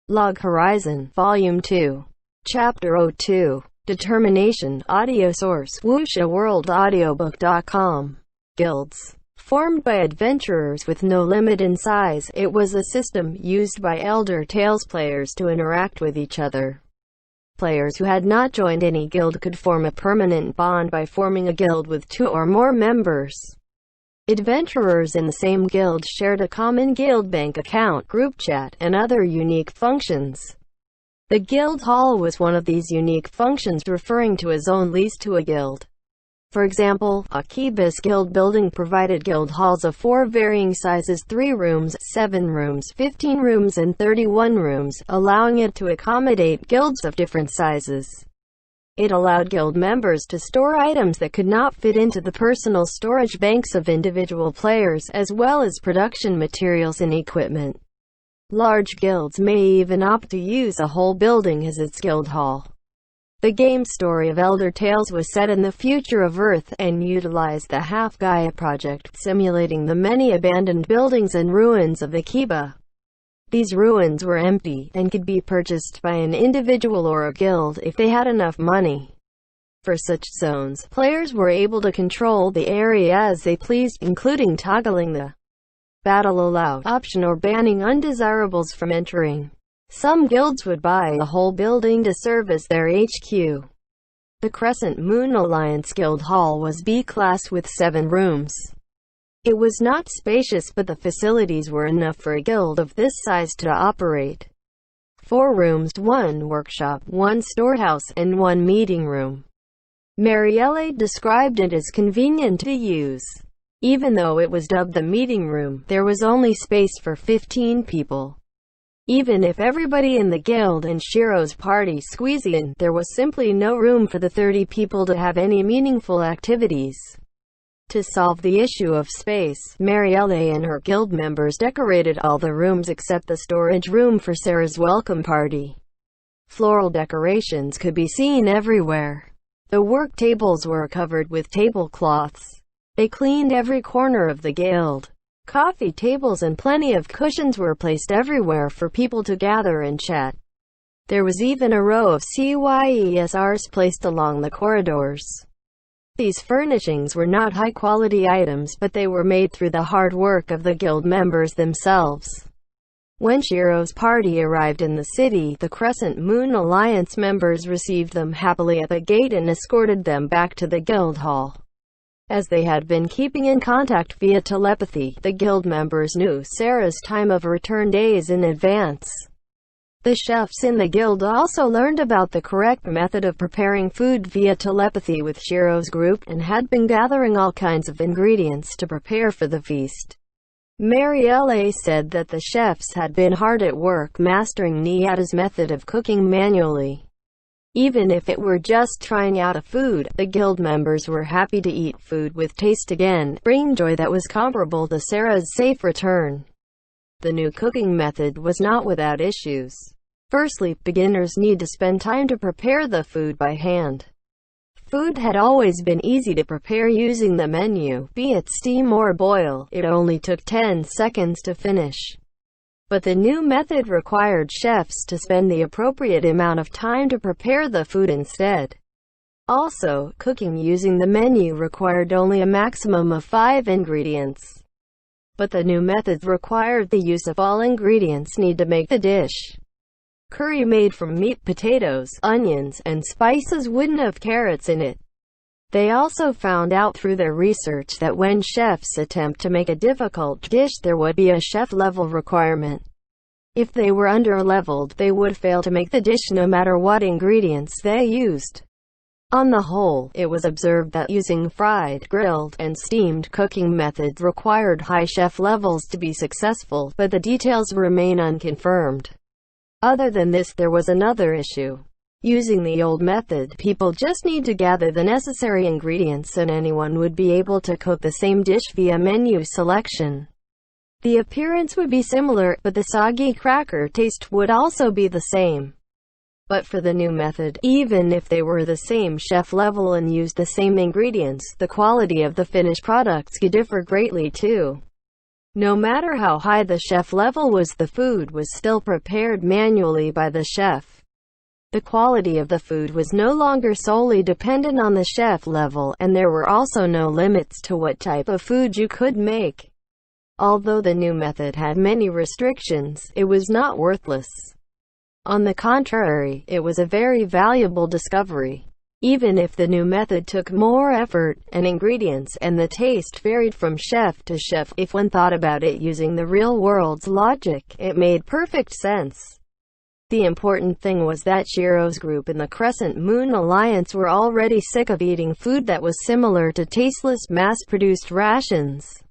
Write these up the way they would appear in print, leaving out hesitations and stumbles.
Log Horizon, Volume 2. Chapter 02. Determination. Audio source: WuxaWorldAudiobook.com. Guilds. Formed by adventurers with no limit in size, it was a system used by Elder Tales players to interact with each other. Players who had not joined any guild could form a permanent bond by forming a guild with 2 or more members. Adventurers in the same guild shared a common guild bank account, group chat, and other unique functions. The guild hall was one of these unique functions, referring to a zone leased to a guild. For example, Akiba's guild building provided guild halls of 4 varying sizes: 3 rooms, 7 rooms, 15 rooms, and 31 rooms, allowing it to accommodate guilds of different sizes. It allowed guild members to store items that could not fit into the personal storage banks of individual players, as well as production materials and equipment. Large guilds may even opt to use a whole building as its guild hall. The game story of Elder Tales was set in the future of Earth, and utilized the Half-Gaia project, simulating the many abandoned buildings and ruins of Akiba. These ruins were empty, and could be purchased by an individual or a guild if they had enough money. For such zones, players were able to control the area as they pleased, including toggling the Battle Allowed option or banning undesirables from entering. Some guilds would buy a whole building to serve as their HQ. The Crescent Moon Alliance Guild Hall was B-class with 7 rooms. It was not spacious, but the facilities were enough for a guild of this size to operate. 4 rooms, 1 workshop, 1 storehouse, and 1 meeting room. Marielle described it as convenient to use. Even though it was dubbed the meeting room, there was only space for 15 people. Even if everybody in the guild and Shiro's party squeezed in, there was simply no room for the 30 people to have any meaningful activities. To solve the issue of space, Marielle and her guild members decorated all the rooms except the storage room for Sarah's welcome party. Floral decorations could be seen everywhere. The work tables were covered with tablecloths. They cleaned every corner of the guild. Coffee tables and plenty of cushions were placed everywhere for people to gather and chat. There was even a row of CYESRs placed along the corridors. These furnishings were not high-quality items, but they were made through the hard work of the guild members themselves. When Shiro's party arrived in the city, the Crescent Moon Alliance members received them happily at the gate and escorted them back to the guild hall. As they had been keeping in contact via telepathy, the guild members knew Sarah's time of return days in advance. The chefs in the guild also learned about the correct method of preparing food via telepathy with Shiro's group, and had been gathering all kinds of ingredients to prepare for the feast. Marielle said that the chefs had been hard at work mastering Niata's method of cooking manually. Even if it were just trying out a food, the guild members were happy to eat food with taste again, bringing joy that was comparable to Sarah's safe return. The new cooking method was not without issues. Firstly, beginners need to spend time to prepare the food by hand. Food had always been easy to prepare using the menu, be it steam or boil. It only took 10 seconds to finish. But the new method required chefs to spend the appropriate amount of time to prepare the food instead. Also, cooking using the menu required only a maximum of 5 ingredients. But the new method required the use of all ingredients needed to make the dish. Curry made from meat, potatoes, onions, and spices wouldn't have carrots in it. They also found out through their research that when chefs attempt to make a difficult dish, there would be a chef-level requirement. If they were under-leveled, they would fail to make the dish no matter what ingredients they used. On the whole, it was observed that using fried, grilled, and steamed cooking methods required high chef levels to be successful, but the details remain unconfirmed. Other than this, there was another issue. Using the old method, people just need to gather the necessary ingredients and anyone would be able to cook the same dish via menu selection. The appearance would be similar, but the soggy cracker taste would also be the same. But for the new method, even if they were the same chef level and used the same ingredients, the quality of the finished products could differ greatly too. No matter how high the chef level was, the food was still prepared manually by the chef. The quality of the food was no longer solely dependent on the chef level, and there were also no limits to what type of food you could make. Although the new method had many restrictions, it was not worthless. On the contrary, it was a very valuable discovery. Even if the new method took more effort and ingredients, and the taste varied from chef to chef, if one thought about it using the real world's logic, it made perfect sense. The important thing was that Shiro's group in the Crescent Moon Alliance were already sick of eating food that was similar to tasteless, mass-produced rations.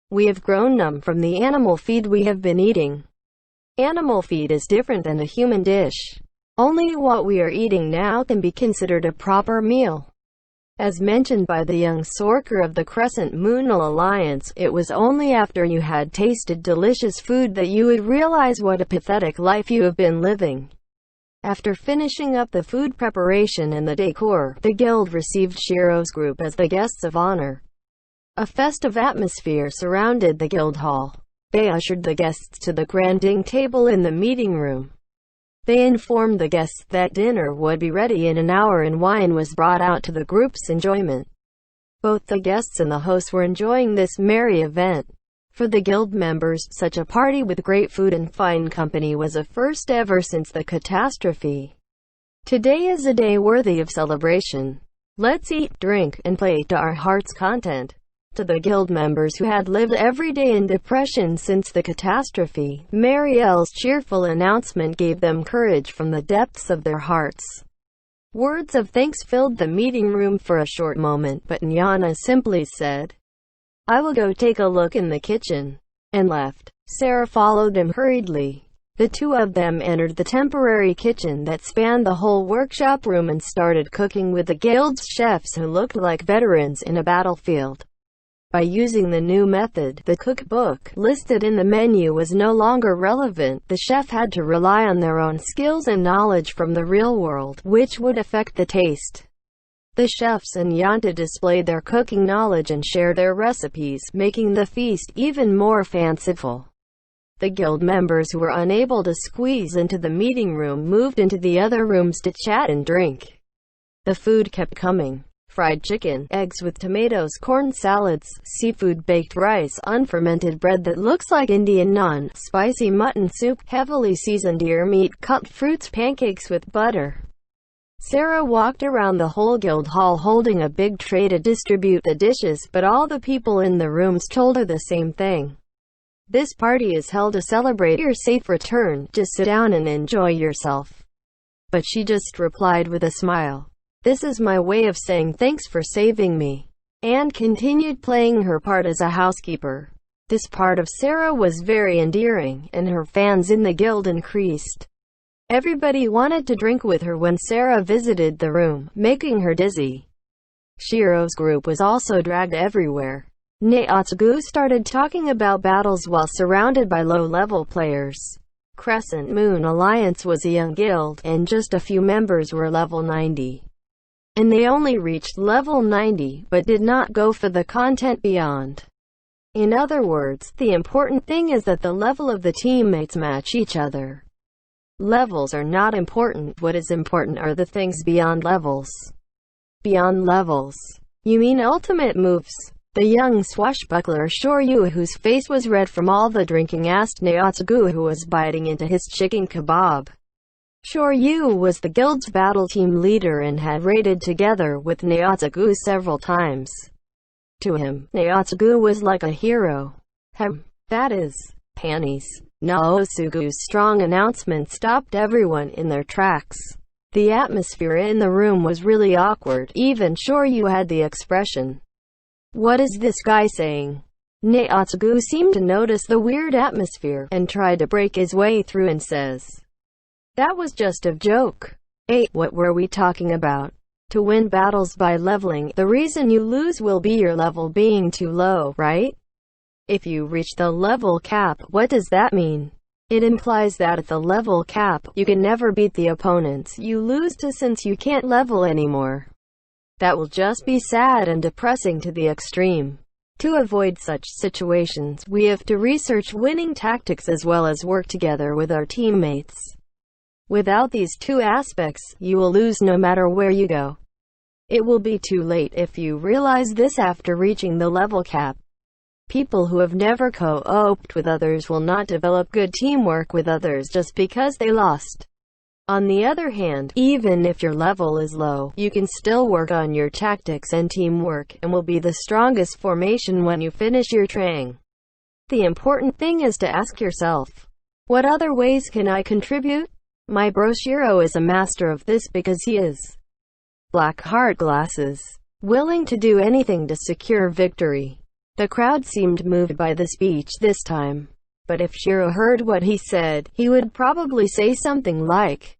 We have grown numb from the animal feed we have been eating. Animal feed is different than a human dish. Only what we are eating now can be considered a proper meal. As mentioned by the young Sorker of the Crescent Moon Alliance, it was only after you had tasted delicious food that you would realize what a pathetic life you have been living. After finishing up the food preparation and the decor, the guild received Shiro's group as the guests of honor. A festive atmosphere surrounded the guild hall. They ushered the guests to the granding table in the meeting room. They informed the guests that dinner would be ready in an hour and wine was brought out to the group's enjoyment. Both the guests and the hosts were enjoying this merry event. For the guild members, such a party with great food and fine company was a first ever since the catastrophe. Today is a day worthy of celebration. Let's eat, drink, and play to our heart's content. To the guild members who had lived every day in depression since the catastrophe, Marielle's cheerful announcement gave them courage from the depths of their hearts. Words of thanks filled the meeting room for a short moment, but Nyana simply said, "I will go take a look in the kitchen," and left. Sarah followed him hurriedly. The two of them entered the temporary kitchen that spanned the whole workshop room and started cooking with the guild's chefs who looked like veterans in a battlefield. By using the new method, the cookbook listed in the menu was no longer relevant. The chef had to rely on their own skills and knowledge from the real world, which would affect the taste. The chefs and Yanta displayed their cooking knowledge and shared their recipes, making the feast even more fanciful. The guild members who were unable to squeeze into the meeting room moved into the other rooms to chat and drink. The food kept coming. Fried chicken, eggs with tomatoes, corn salads, seafood, baked rice, unfermented bread that looks like Indian naan, spicy mutton soup, heavily seasoned deer meat, cut fruits, pancakes with butter. Sarah walked around the whole guild hall holding a big tray to distribute the dishes, but all the people in the rooms told her the same thing. This party is held to celebrate your safe return, just sit down and enjoy yourself. But she just replied with a smile, "This is my way of saying thanks for saving me," and continued playing her part as a housekeeper. This part of Sarah was very endearing, and her fans in the guild increased. Everybody wanted to drink with her when Sarah visited the room, making her dizzy. Shiro's group was also dragged everywhere. Naotsugu started talking about battles while surrounded by low-level players. Crescent Moon Alliance was a young guild, and just a few members were level 90. And they only reached level 90, but did not go for the content beyond. In other words, the important thing is that the level of the teammates match each other. Levels are not important. What is important are the things beyond levels. Beyond levels? You mean ultimate moves? The young swashbuckler Shoryu, whose face was red from all the drinking, asked Naotsugu, who was biting into his chicken kebab. Shoryu was the guild's battle team leader and had raided together with Naotsugu several times. To him, Naotsugu was like a hero. That is, panties. Naotsugu's strong announcement stopped everyone in their tracks. The atmosphere in the room was really awkward. Even Shoryu had the expression, "What is this guy saying?" Naotsugu seemed to notice the weird atmosphere, and tried to break his way through and says, "That was just a joke. Hey, what were we talking about? To win battles by leveling, the reason you lose will be your level being too low, right? If you reach the level cap, what does that mean? It implies that at the level cap, you can never beat the opponents you lose to since you can't level anymore. That will just be sad and depressing to the extreme. To avoid such situations, we have to research winning tactics as well as work together with our teammates. Without these two aspects, you will lose no matter where you go. It will be too late if you realize this after reaching the level cap. People who have never co-oped with others will not develop good teamwork with others just because they lost. On the other hand, even if your level is low, you can still work on your tactics and teamwork, and will be the strongest formation when you finish your training. The important thing is to ask yourself, what other ways can I contribute? My bro Shiro is a master of this because he is black heart glasses, willing to do anything to secure victory. The crowd seemed moved by the speech this time. But if Shiro heard what he said, he would probably say something like,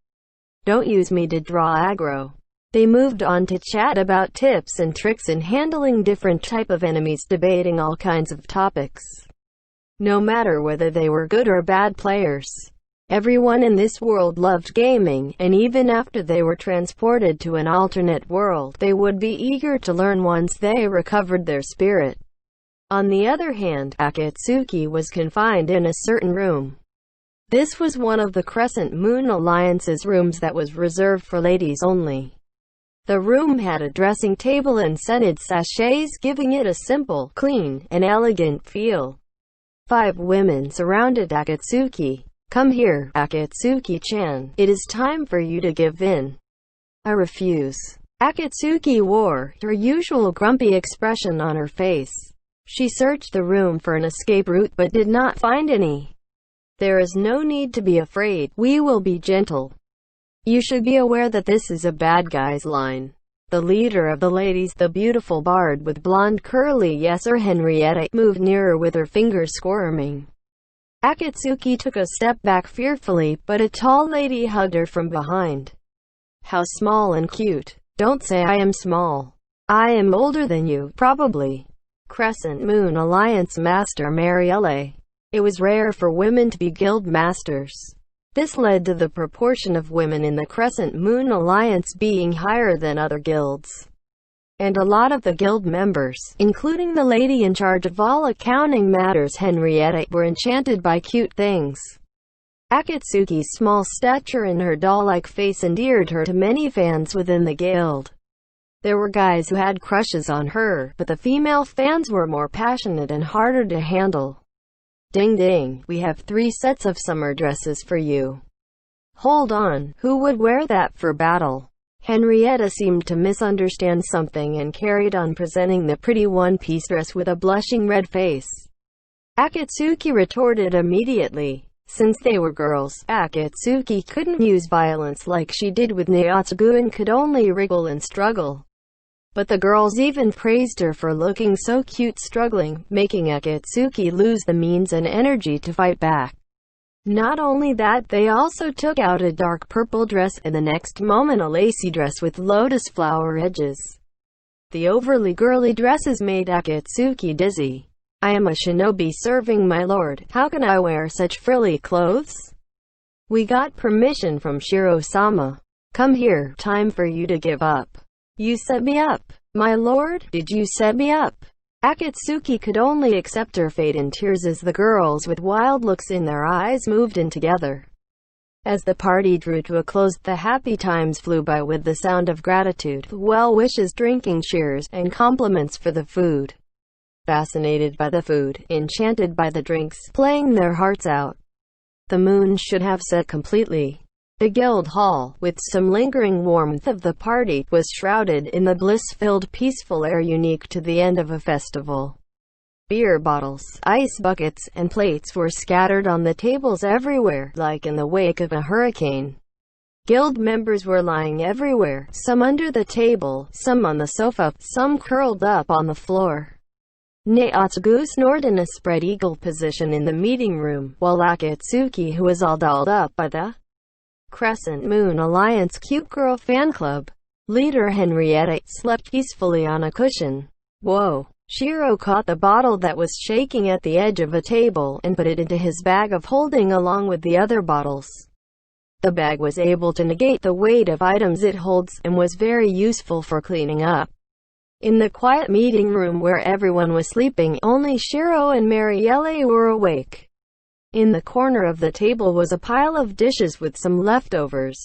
"Don't use me to draw aggro." They moved on to chat about tips and tricks in handling different type of enemies, debating all kinds of topics. No matter whether they were good or bad players, everyone in this world loved gaming, and even after they were transported to an alternate world, they would be eager to learn once they recovered their spirit. On the other hand, Akatsuki was confined in a certain room. This was one of the Crescent Moon Alliance's rooms that was reserved for ladies only. The room had a dressing table and scented sachets, giving it a simple, clean, and elegant feel. 5 women surrounded Akatsuki. "Come here, Akatsuki-chan. It is time for you to give in." "I refuse." Akatsuki wore her usual grumpy expression on her face. She searched the room for an escape route but did not find any. "There is no need to be afraid. We will be gentle. You should be aware that this is a bad guy's line." The leader of the ladies, the beautiful bard with blonde curly yesser Henrietta, moved nearer with her fingers squirming. Akatsuki took a step back fearfully, but a tall lady hugged her from behind. "How small and cute." "Don't say I am small. I am older than you, probably." Crescent Moon Alliance Master Marielle. It was rare for women to be guild masters. This led to the proportion of women in the Crescent Moon Alliance being higher than other guilds. And a lot of the guild members, including the lady in charge of all accounting matters Henrietta, were enchanted by cute things. Akatsuki's small stature and her doll-like face endeared her to many fans within the guild. There were guys who had crushes on her, but the female fans were more passionate and harder to handle. "Ding ding, we have 3 sets of summer dresses for you." "Hold on, who would wear that for battle?" Henrietta seemed to misunderstand something and carried on presenting the pretty one-piece dress with a blushing red face. Akatsuki retorted immediately. Since they were girls, Akatsuki couldn't use violence like she did with Naotsugu and could only wriggle and struggle. But the girls even praised her for looking so cute struggling, making Akatsuki lose the means and energy to fight back. Not only that, they also took out a dark purple dress, and the next moment a lacy dress with lotus flower edges. The overly girly dresses made Akatsuki dizzy. "I am a shinobi serving my lord. How can I wear such frilly clothes?" "We got permission from Shiro-sama. Come here. Time for you to give up." "You set me up." "My lord, did you set me up?" Akatsuki could only accept her fate in tears as the girls with wild looks in their eyes moved in together. As the party drew to a close, the happy times flew by with the sound of gratitude, well wishes, drinking cheers, and compliments for the food. Fascinated by the food, enchanted by the drinks, playing their hearts out. The moon should have set completely. The guild hall, with some lingering warmth of the party, was shrouded in the bliss-filled peaceful air unique to the end of a festival. Beer bottles, ice buckets, and plates were scattered on the tables everywhere, like in the wake of a hurricane. Guild members were lying everywhere, some under the table, some on the sofa, some curled up on the floor. Naotsugu snored in a spread eagle position in the meeting room, while Akatsuki, who was all dolled up by the Crescent Moon Alliance Cute Girl Fan Club leader Henrietta, slept peacefully on a cushion. "Whoa." Shiro caught the bottle that was shaking at the edge of a table, and put it into his bag of holding along with the other bottles. The bag was able to negate the weight of items it holds, and was very useful for cleaning up. In the quiet meeting room where everyone was sleeping, only Shiro and Marielle were awake. In the corner of the table was a pile of dishes with some leftovers.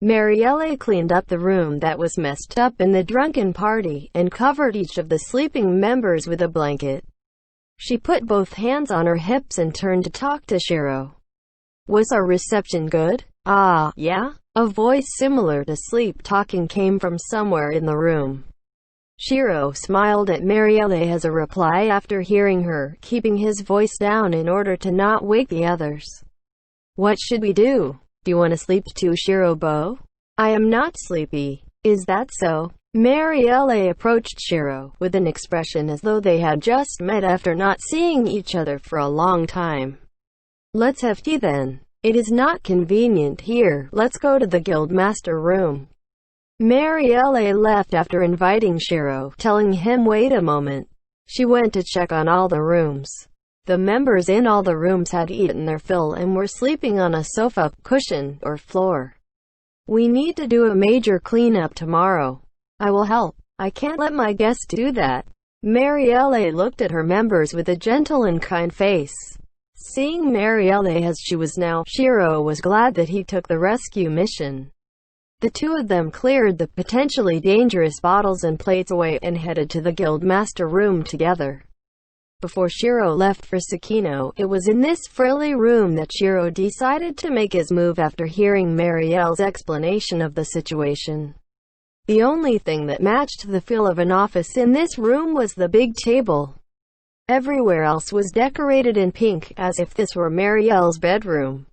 Marielle cleaned up the room that was messed up in the drunken party, and covered each of the sleeping members with a blanket. She put both hands on her hips and turned to talk to Shiro. "Was our reception good?" "Ah, yeah?" A voice similar to sleep talking came from somewhere in the room. Shiro smiled at Marielle as a reply after hearing her, keeping his voice down in order to not wake the others. "What should we do? Do you want to sleep too, Shiro-bo?" "I am not sleepy." "Is that so?" Marielle approached Shiro, with an expression as though they had just met after not seeing each other for a long time. "Let's have tea then. It is not convenient here. Let's go to the guildmaster room." Marielle left after inviting Shiro, telling him wait a moment. She went to check on all the rooms. The members in all the rooms had eaten their fill and were sleeping on a sofa, cushion, or floor. "We need to do a major cleanup tomorrow. I will help." "I can't let my guests do that." Marielle looked at her members with a gentle and kind face. Seeing Marielle as she was now, Shiro was glad that he took the rescue mission. The two of them cleared the potentially dangerous bottles and plates away, and headed to the guildmaster room together. Before Shiro left for Sakino, it was in this frilly room that Shiro decided to make his move after hearing Marielle's explanation of the situation. The only thing that matched the feel of an office in this room was the big table. Everywhere else was decorated in pink, as if this were Marielle's bedroom.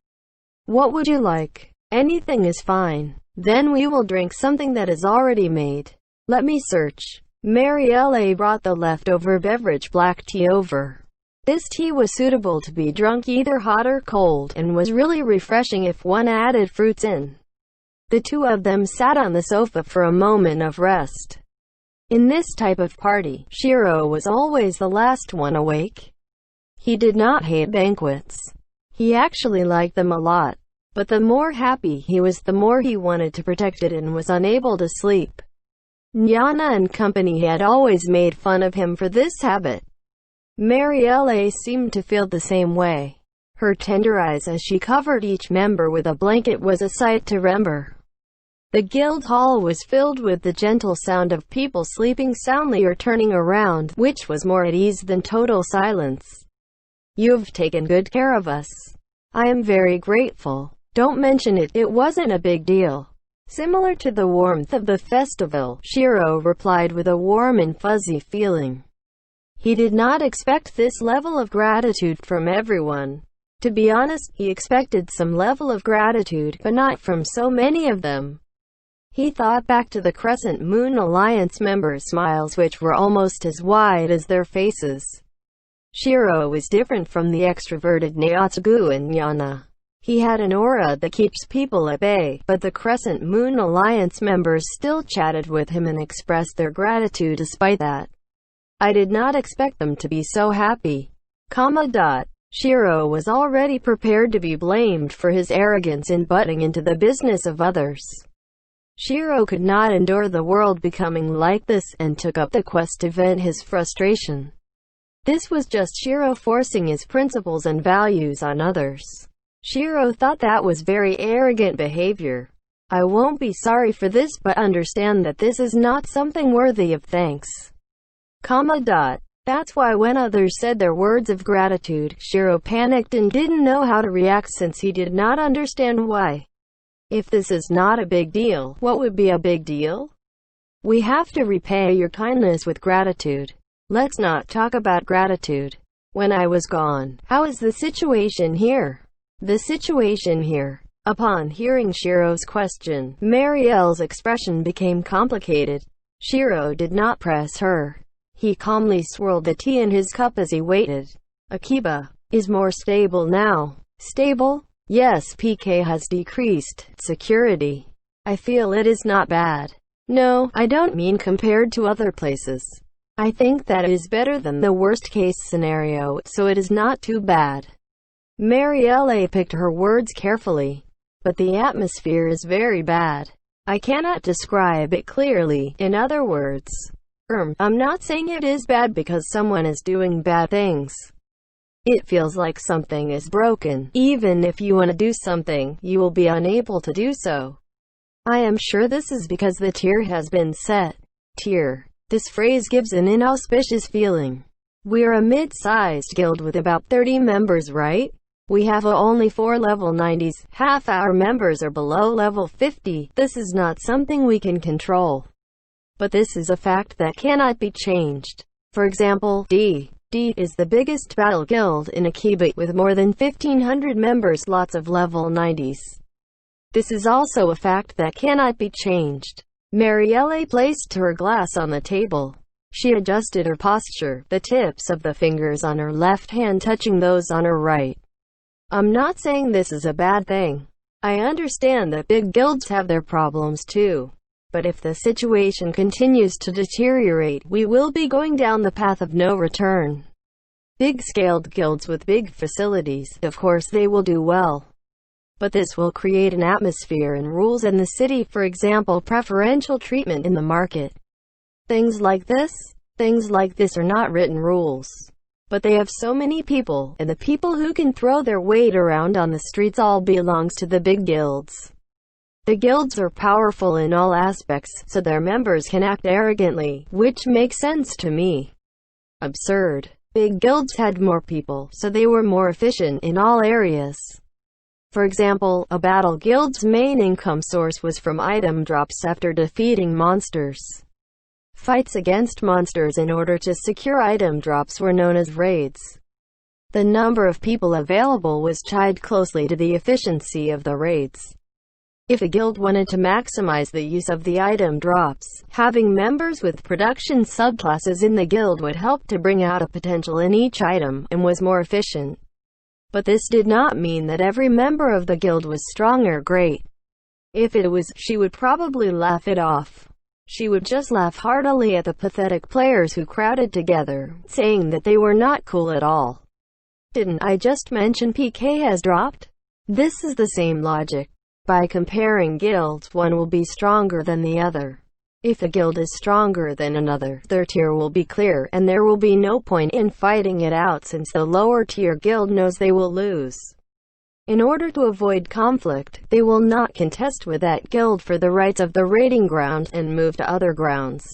"What would you like?" "Anything is fine." "Then we will drink something that is already made." "Let me search." Marielle brought the leftover beverage, black tea, over. This tea was suitable to be drunk either hot or cold, and was really refreshing if one added fruits in. The two of them sat on the sofa for a moment of rest. In this type of party, Shiro was always the last one awake. He did not hate banquets. He actually liked them a lot. But the more happy he was, the more he wanted to protect it and was unable to sleep. Nyana and company had always made fun of him for this habit. Marielle seemed to feel the same way. Her tender eyes as she covered each member with a blanket was a sight to remember. The guild hall was filled with the gentle sound of people sleeping soundly or turning around, which was more at ease than total silence. "You've taken good care of us. I am very grateful." "Don't mention it, it wasn't a big deal." Similar to the warmth of the festival, Shiro replied with a warm and fuzzy feeling. He did not expect this level of gratitude from everyone. To be honest, he expected some level of gratitude, but not from so many of them. He thought back to the Crescent Moon Alliance members' smiles, which were almost as wide as their faces. Shiro was different from the extroverted Naotsugu and Nyana. He had an aura that keeps people at bay, but the Crescent Moon Alliance members still chatted with him and expressed their gratitude despite that. "I did not expect them to be so happy." Shiro was already prepared to be blamed for his arrogance in butting into the business of others. Shiro could not endure the world becoming like this, and took up the quest to vent his frustration. This was just Shiro forcing his principles and values on others. Shiro thought that was very arrogant behavior. "I won't be sorry for this, but understand that this is not something worthy of thanks." That's why when others said their words of gratitude, Shiro panicked and didn't know how to react since he did not understand why. If this is not a big deal, what would be a big deal? We have to repay your kindness with gratitude. Let's not talk about gratitude. When I was gone, how is the situation here? The situation here. Upon hearing Shiro's question, Marielle's expression became complicated. Shiro did not press her. He calmly swirled the tea in his cup as he waited. Akiba is more stable now. Stable? Yes, PK has decreased. Security. I feel it is not bad. No, I don't mean compared to other places. I think that is better than the worst case scenario, so it is not too bad. Marielle picked her words carefully. But the atmosphere is very bad. I cannot describe it clearly. In other words, I'm not saying it is bad because someone is doing bad things. It feels like something is broken. Even if you want to do something, you will be unable to do so. I am sure this is because the tier has been set. Tier. This phrase gives an inauspicious feeling. We're a mid-sized guild with about 30 members, right? We have only 4 level 90s. Half our members are below level 50. This is not something we can control. But this is a fact that cannot be changed. For example, D is the biggest battle guild in Akiba with more than 1,500 members, lots of level 90s. This is also a fact that cannot be changed. Marielle placed her glass on the table. She adjusted her posture, the tips of the fingers on her left hand touching those on her right. I'm not saying this is a bad thing. I understand that big guilds have their problems too. But if the situation continues to deteriorate, we will be going down the path of no return. Big-scaled guilds with big facilities, of course they will do well. But this will create an atmosphere and rules in the city, for example preferential treatment in the market. Things like this are not written rules. But they have so many people, and the people who can throw their weight around on the streets all belongs to the big guilds. The guilds are powerful in all aspects, so their members can act arrogantly, which makes sense to me. Absurd. Big guilds had more people, so they were more efficient in all areas. For example, a battle guild's main income source was from item drops after defeating monsters. Fights against monsters in order to secure item drops were known as raids. The number of people available was tied closely to the efficiency of the raids. If a guild wanted to maximize the use of the item drops, having members with production subclasses in the guild would help to bring out a potential in each item, and was more efficient. But this did not mean that every member of the guild was strong or great. If it was, she would probably laugh it off. She would just laugh heartily at the pathetic players who crowded together, saying that they were not cool at all. Didn't I just mention PK has dropped? This is the same logic. By comparing guilds, one will be stronger than the other. If a guild is stronger than another, their tier will be clear, and there will be no point in fighting it out since the lower tier guild knows they will lose. In order to avoid conflict, they will not contest with that guild for the rights of the raiding ground, and move to other grounds.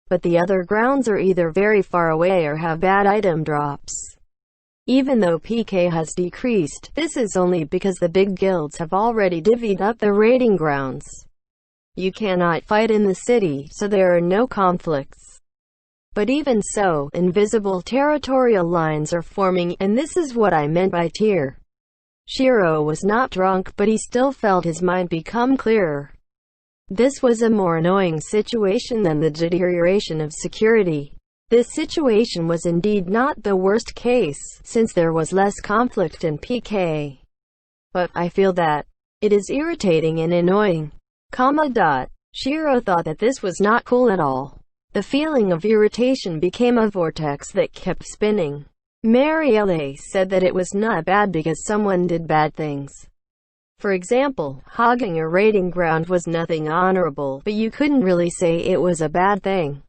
But the other grounds are either very far away or have bad item drops. Even though PK has decreased, this is only because the big guilds have already divvied up the raiding grounds. You cannot fight in the city, so there are no conflicts. But even so, invisible territorial lines are forming, and this is what I meant by tier. Shiro was not drunk, but he still felt his mind become clearer. This was a more annoying situation than the deterioration of security. This situation was indeed not the worst case, since there was less conflict in PK. But I feel that it is irritating and annoying. Shiro thought that this was not cool at all. The feeling of irritation became a vortex that kept spinning. Marielle said that it was not bad because someone did bad things. For example, hogging a raiding ground was nothing honorable, but you couldn't really say it was a bad thing.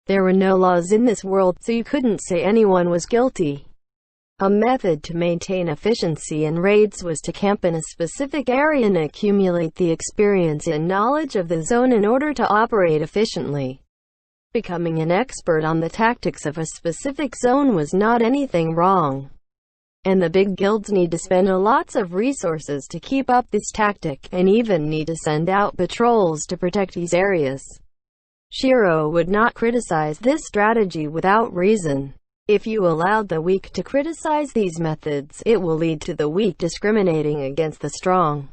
There were no laws in this world, so you couldn't say anyone was guilty. A method to maintain efficiency in raids was to camp in a specific area and accumulate the experience and knowledge of the zone in order to operate efficiently. Becoming an expert on the tactics of a specific zone was not anything wrong. And the big guilds need to spend lots of resources to keep up this tactic, and even need to send out patrols to protect these areas. Shiro would not criticize this strategy without reason. If you allowed the weak to criticize these methods, it will lead to the weak discriminating against the strong.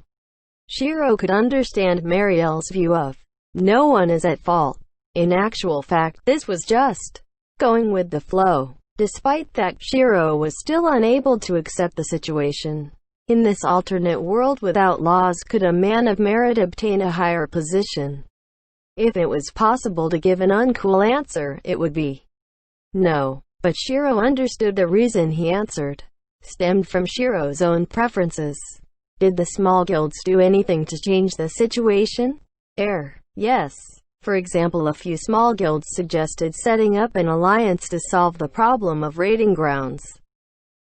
Shiro could understand Marielle's view of, no one is at fault. In actual fact, this was just going with the flow. Despite that, Shiro was still unable to accept the situation. In this alternate world without laws, could a man of merit obtain a higher position? If it was possible to give an uncool answer, it would be no. But Shiro understood the reason he answered stemmed from Shiro's own preferences. Did the small guilds do anything to change the situation? Yes. For example, a few small guilds suggested setting up an alliance to solve the problem of raiding grounds.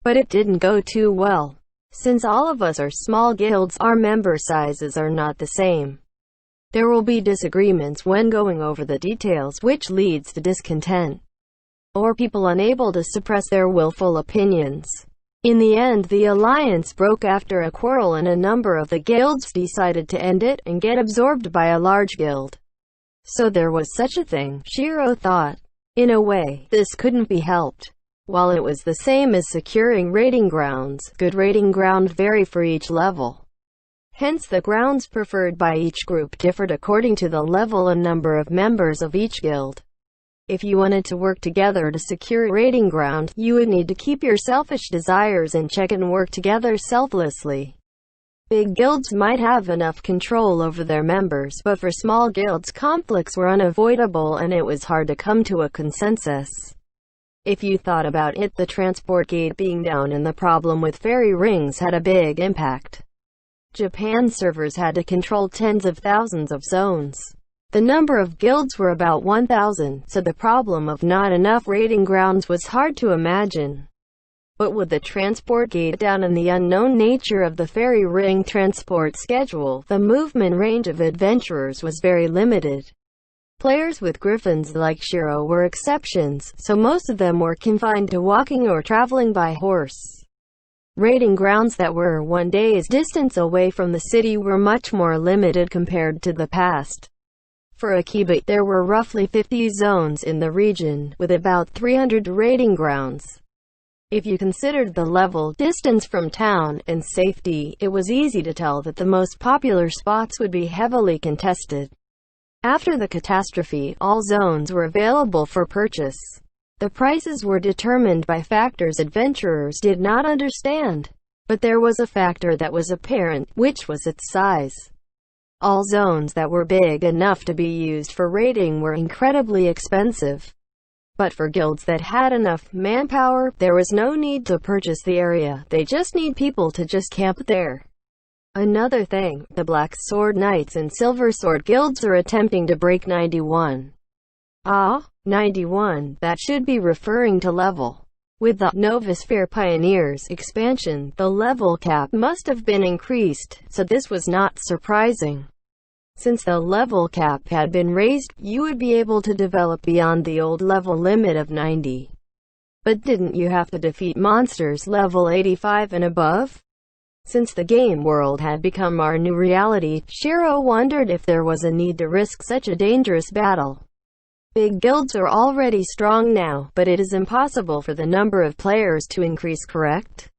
But it didn't go too well. Since all of us are small guilds, our member sizes are not the same. There will be disagreements when going over the details, which leads to discontent, or people unable to suppress their willful opinions. In the end, the alliance broke after a quarrel, and a number of the guilds decided to end it and get absorbed by a large guild. So there was such a thing, Shiro thought. In a way, this couldn't be helped. While it was the same as securing raiding grounds, good raiding ground vary for each level. Hence the grounds preferred by each group differed according to the level and number of members of each guild. If you wanted to work together to secure a raiding ground, you would need to keep your selfish desires in check and work together selflessly. Big guilds might have enough control over their members, but for small guilds, conflicts were unavoidable and it was hard to come to a consensus. If you thought about it, the transport gate being down and the problem with fairy rings had a big impact. Japan servers had to control tens of thousands of zones. The number of guilds were about 1,000, so the problem of not enough raiding grounds was hard to imagine. But with the transport gate down and the unknown nature of the fairy ring transport schedule, the movement range of adventurers was very limited. Players with griffins like Shiro were exceptions, so most of them were confined to walking or traveling by horse. Raiding grounds that were one day's distance away from the city were much more limited compared to the past. For Akiba, there were roughly 50 zones in the region, with about 300 raiding grounds. If you considered the level, distance from town, and safety, it was easy to tell that the most popular spots would be heavily contested. After the catastrophe, all zones were available for purchase. The prices were determined by factors adventurers did not understand. But there was a factor that was apparent, which was its size. All zones that were big enough to be used for raiding were incredibly expensive. But for guilds that had enough manpower, there was no need to purchase the area, they just need people to just camp there. Another thing, the Black Sword Knights and Silver Sword guilds are attempting to break 91. 91, that should be referring to level. With the Novosphere Pioneers expansion, the level cap must have been increased, so this was not surprising. Since the level cap had been raised, you would be able to develop beyond the old level limit of 90. But didn't you have to defeat monsters level 85 and above? Since the game world had become our new reality, Shiro wondered if there was a need to risk such a dangerous battle. Big guilds are already strong now, but it is impossible for the number of players to increase, correct?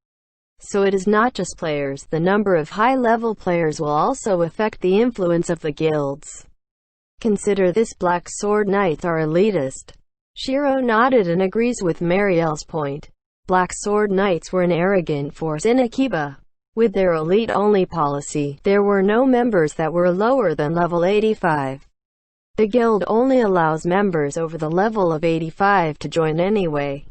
So it is not just players, the number of high-level players will also affect the influence of the guilds. Consider this, Black Sword Knights are elitist. Shiro nodded and agrees with Marielle's point. Black Sword Knights were an arrogant force in Akiba. With their elite-only policy, there were no members that were lower than level 85. The guild only allows members over the level of 85 to join anyway.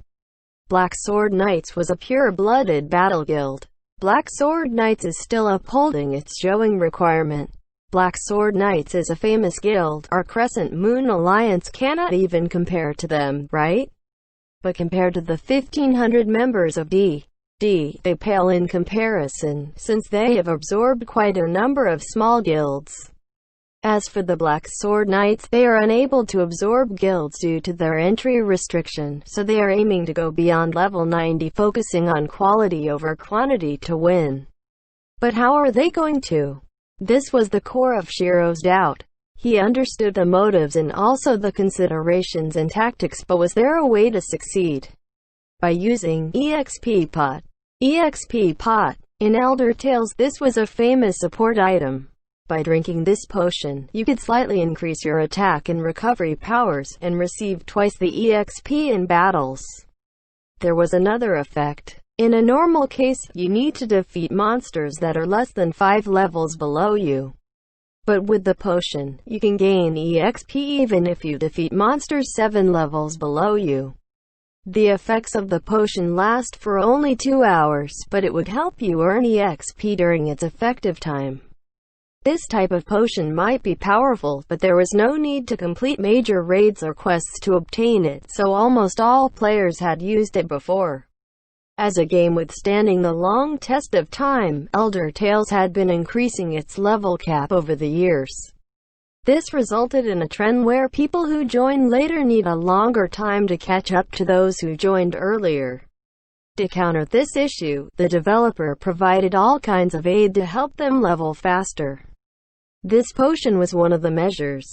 Black Sword Knights was a pure-blooded battle guild. Black Sword Knights is still upholding its showing requirement. Black Sword Knights is a famous guild. Our Crescent Moon Alliance cannot even compare to them, right? But compared to the 1,500 members of D, they pale in comparison, since they have absorbed quite a number of small guilds. As for the Black Sword Knights, they are unable to absorb guilds due to their entry restriction, so they are aiming to go beyond level 90, focusing on quality over quantity to win. But how are they going to? This was the core of Shiro's doubt. He understood the motives and also the considerations and tactics, but was there a way to succeed? By using EXP pot. EXP pot. In Elder Tales, this was a famous support item. By drinking this potion, you could slightly increase your attack and recovery powers, and receive twice the EXP in battles. There was another effect. In a normal case, you need to defeat monsters that are less than 5 levels below you. But with the potion, you can gain EXP even if you defeat monsters 7 levels below you. The effects of the potion last for only 2 hours, but it would help you earn EXP during its effective time. This type of potion might be powerful, but there was no need to complete major raids or quests to obtain it, so almost all players had used it before. As a game withstanding the long test of time, Elder Tales had been increasing its level cap over the years. This resulted in a trend where people who join later need a longer time to catch up to those who joined earlier. To counter this issue, the developer provided all kinds of aid to help them level faster. This potion was one of the measures.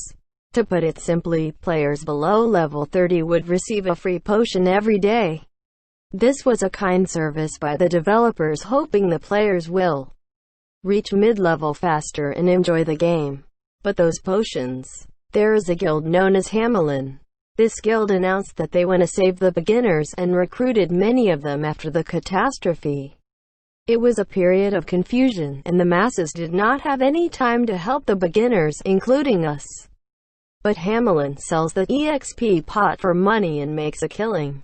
To put it simply, players below level 30 would receive a free potion every day. This was a kind service by the developers, hoping the players will reach mid-level faster and enjoy the game. But those potions. There is a guild known as Hamelin. This guild announced that they want to save the beginners and recruited many of them after the catastrophe. It was a period of confusion, and the masses did not have any time to help the beginners, including us. But Hamelin sells the EXP pot for money and makes a killing.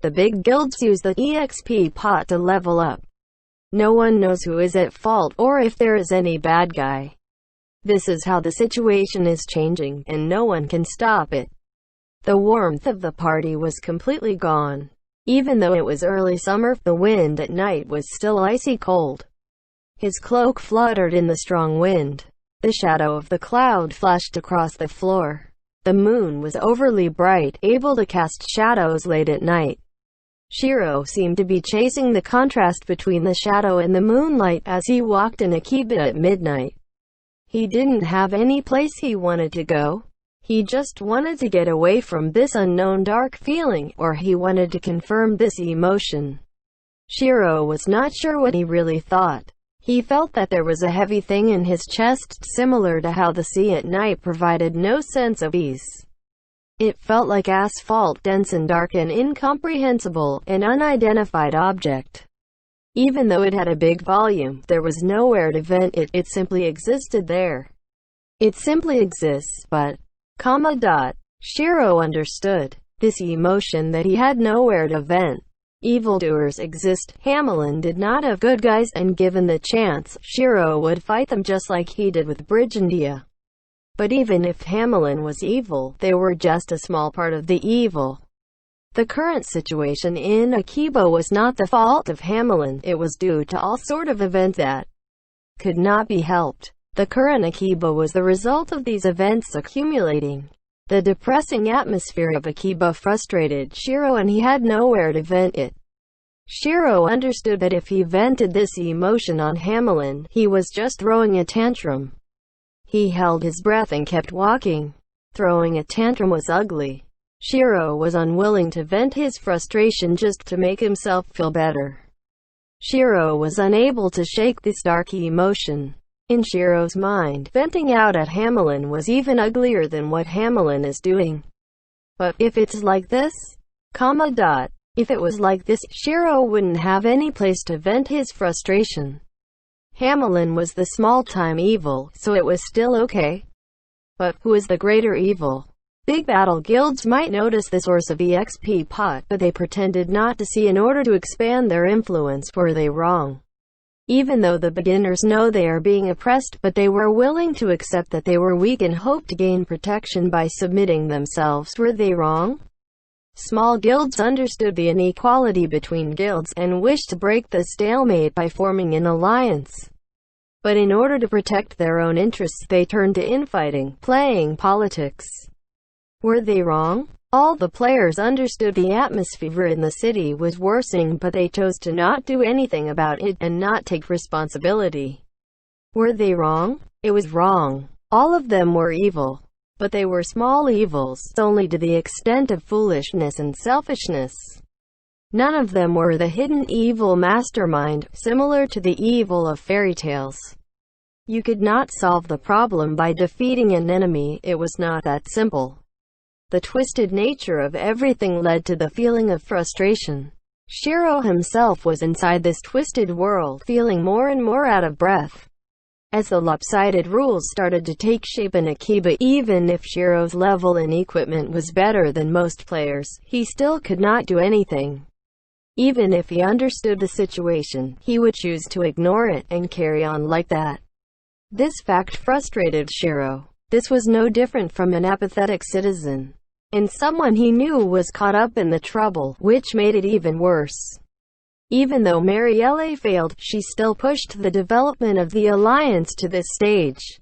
The big guilds use the EXP pot to level up. No one knows who is at fault or if there is any bad guy. This is how the situation is changing, and no one can stop it. The warmth of the party was completely gone. Even though it was early summer, the wind at night was still icy cold. His cloak fluttered in the strong wind. The shadow of the cloud flashed across the floor. The moon was overly bright, able to cast shadows late at night. Shiro seemed to be chasing the contrast between the shadow and the moonlight as he walked in Akiba at midnight. He didn't have any place he wanted to go. He just wanted to get away from this unknown dark feeling, or he wanted to confirm this emotion. Shiro was not sure what he really thought. He felt that there was a heavy thing in his chest, similar to how the sea at night provided no sense of ease. It felt like asphalt, dense and dark and incomprehensible, an unidentified object. Even though it had a big volume, there was nowhere to vent it, it simply existed there. It simply exists, but... Shiro understood this emotion that he had nowhere to vent. Evildoers exist. Hamelin did not have good guys, and given the chance, Shiro would fight them just like he did with Brigandia. But even if Hamelin was evil, they were just a small part of the evil. The current situation in Akiba was not the fault of Hamelin, it was due to all sort of events that could not be helped. The current Akiba was the result of these events accumulating. The depressing atmosphere of Akiba frustrated Shiro, and he had nowhere to vent it. Shiro understood that if he vented this emotion on Hamelin, he was just throwing a tantrum. He held his breath and kept walking. Throwing a tantrum was ugly. Shiro was unwilling to vent his frustration just to make himself feel better. Shiro was unable to shake this dark emotion. In Shiro's mind, venting out at Hamelin was even uglier than what Hamelin is doing. But if it's like this, if it was like this, Shiro wouldn't have any place to vent his frustration. Hamelin was the small-time evil, so it was still okay. But who is the greater evil? Big battle guilds might notice the source of EXP pot, but they pretended not to see in order to expand their influence. Were they wrong? Even though the beginners know they are being oppressed, but they were willing to accept that they were weak and hoped to gain protection by submitting themselves. Were they wrong? Small guilds understood the inequality between guilds, and wished to break the stalemate by forming an alliance. But in order to protect their own interests, they turned to infighting, playing politics. Were they wrong? All the players understood the atmosphere in the city was worsening, but they chose to not do anything about it, and not take responsibility. Were they wrong? It was wrong. All of them were evil. But they were small evils, only to the extent of foolishness and selfishness. None of them were the hidden evil mastermind, similar to the evil of fairy tales. You could not solve the problem by defeating an enemy, it was not that simple. The twisted nature of everything led to the feeling of frustration. Shiro himself was inside this twisted world, feeling more and more out of breath. As the lopsided rules started to take shape in Akiba, even if Shiro's level and equipment was better than most players, he still could not do anything. Even if he understood the situation, he would choose to ignore it, and carry on like that. This fact frustrated Shiro. This was no different from an apathetic citizen, and someone he knew was caught up in the trouble, which made it even worse. Even though Marielle failed, she still pushed the development of the alliance to this stage.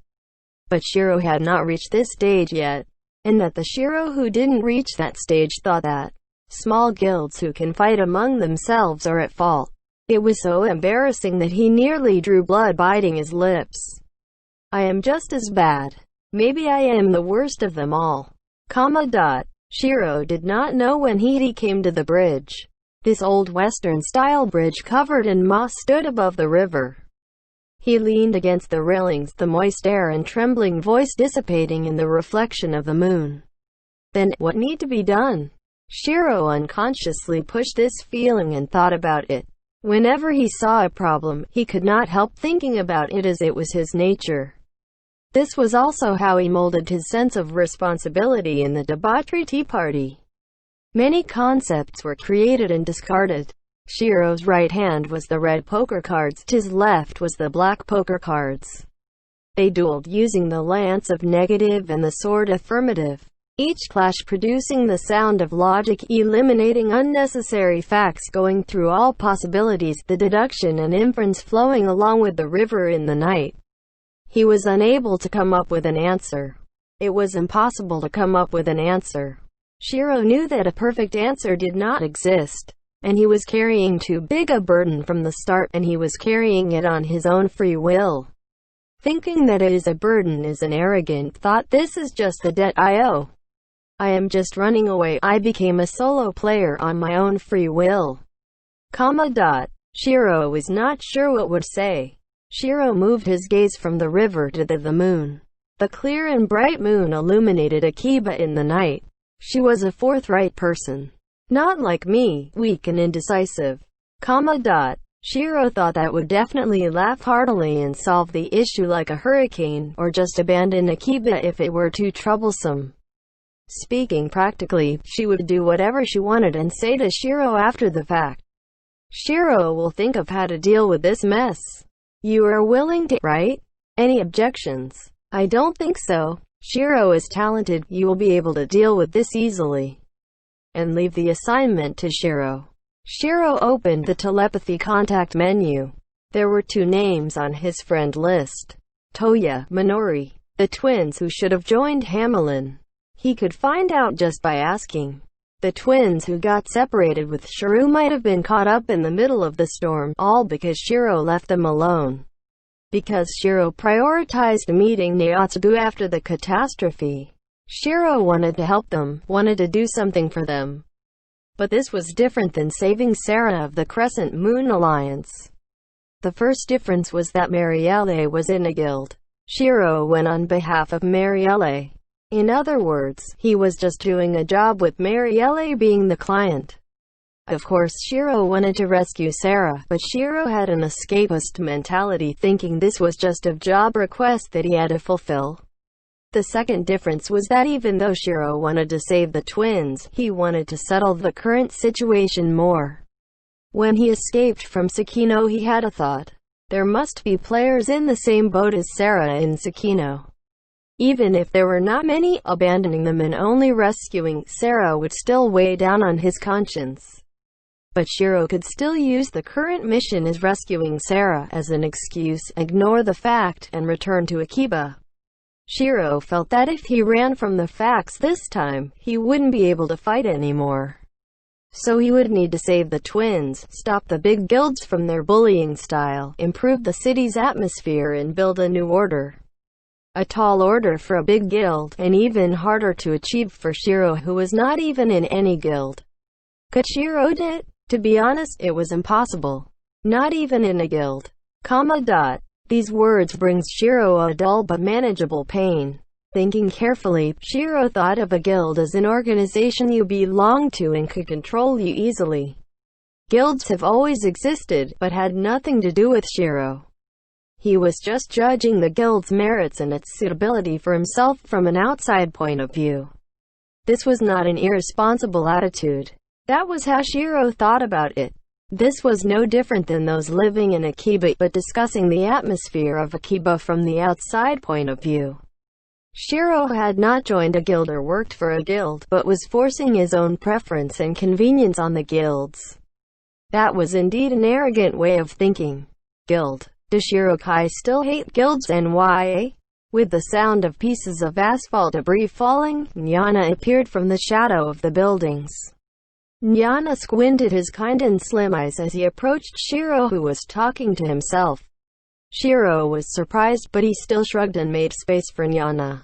But Shiro had not reached this stage yet, and that the Shiro who didn't reach that stage thought that small guilds who can fight among themselves are at fault. It was so embarrassing that he nearly drew blood biting his lips. I am just as bad. Maybe I am the worst of them all. Shiro did not know when he came to the bridge. This old Western-style bridge covered in moss stood above the river. He leaned against the railings, the moist air and trembling voice dissipating in the reflection of the moon. Then, what need to be done? Shiro unconsciously pushed this feeling and thought about it. Whenever he saw a problem, he could not help thinking about it as it was his nature. This was also how he molded his sense of responsibility in the debauchery tea party. Many concepts were created and discarded. Shiro's right hand was the red poker cards, his left was the black poker cards. They dueled using the lance of negative and the sword affirmative, each clash producing the sound of logic, eliminating unnecessary facts, going through all possibilities, the deduction and inference flowing along with the river in the night. He was unable to come up with an answer. It was impossible to come up with an answer. Shiro knew that a perfect answer did not exist, and he was carrying too big a burden from the start, and he was carrying it on his own free will. Thinking that it is a burden is an arrogant thought. This is just the debt I owe. I am just running away. I became a solo player on my own free will. Shiro was not sure what would say. Shiro moved his gaze from the river to the moon. The clear and bright moon illuminated Akiba in the night. She was a forthright person. Not like me, weak and indecisive. Shiro thought that would definitely laugh heartily and solve the issue like a hurricane, or just abandon Akiba if it were too troublesome. Speaking practically, she would do whatever she wanted and say to Shiro after the fact, Shiro will think of how to deal with this mess. You are willing to, right? Any objections? I don't think so. Shiro is talented, you will be able to deal with this easily. And leave the assignment to Shiro. Shiro opened the telepathy contact menu. There were 2 names on his friend list. Toya, Minori, the twins who should have joined Hamelin. He could find out just by asking. The twins who got separated with Shiro might have been caught up in the middle of the storm, all because Shiro left them alone. Because Shiro prioritized meeting Naotsugu after the catastrophe. Shiro wanted to help them, wanted to do something for them. But this was different than saving Sarah of the Crescent Moon Alliance. The first difference was that Marielle was in a guild. Shiro went on behalf of Marielle. In other words, he was just doing a job with Marielle being the client. Of course Shiro wanted to rescue Sarah, but Shiro had an escapist mentality, thinking this was just a job request that he had to fulfill. The second difference was that even though Shiro wanted to save the twins, he wanted to settle the current situation more. When he escaped from Tsukino, he had a thought. There must be players in the same boat as Sarah in Tsukino. Even if there were not many, abandoning them and only rescuing Sarah would still weigh down on his conscience. But Shiro could still use the current mission as rescuing Sarah as an excuse, ignore the fact, and return to Akiba. Shiro felt that if he ran from the facts this time, he wouldn't be able to fight anymore. So he would need to save the twins, stop the big guilds from their bullying style, improve the city's atmosphere and build a new order. A tall order for a big guild, and even harder to achieve for Shiro, who was not even in any guild. Could Shiro do it? To be honest, it was impossible. Not even in a guild. These words brings Shiro a dull but manageable pain. Thinking carefully, Shiro thought of a guild as an organization you belong to and could control you easily. Guilds have always existed, but had nothing to do with Shiro. He was just judging the guild's merits and its suitability for himself from an outside point of view. This was not an irresponsible attitude. That was how Shiro thought about it. This was no different than those living in Akiba, but discussing the atmosphere of Akiba from the outside point of view. Shiro had not joined a guild or worked for a guild, but was forcing his own preference and convenience on the guilds. That was indeed an arrogant way of thinking. Guild. Does Shirokai still hate guilds? Nya? With the sound of pieces of asphalt debris falling, Nyana appeared from the shadow of the buildings. Nyana squinted his kind and slim eyes as he approached Shiro, who was talking to himself. Shiro was surprised, but he still shrugged and made space for Nyana.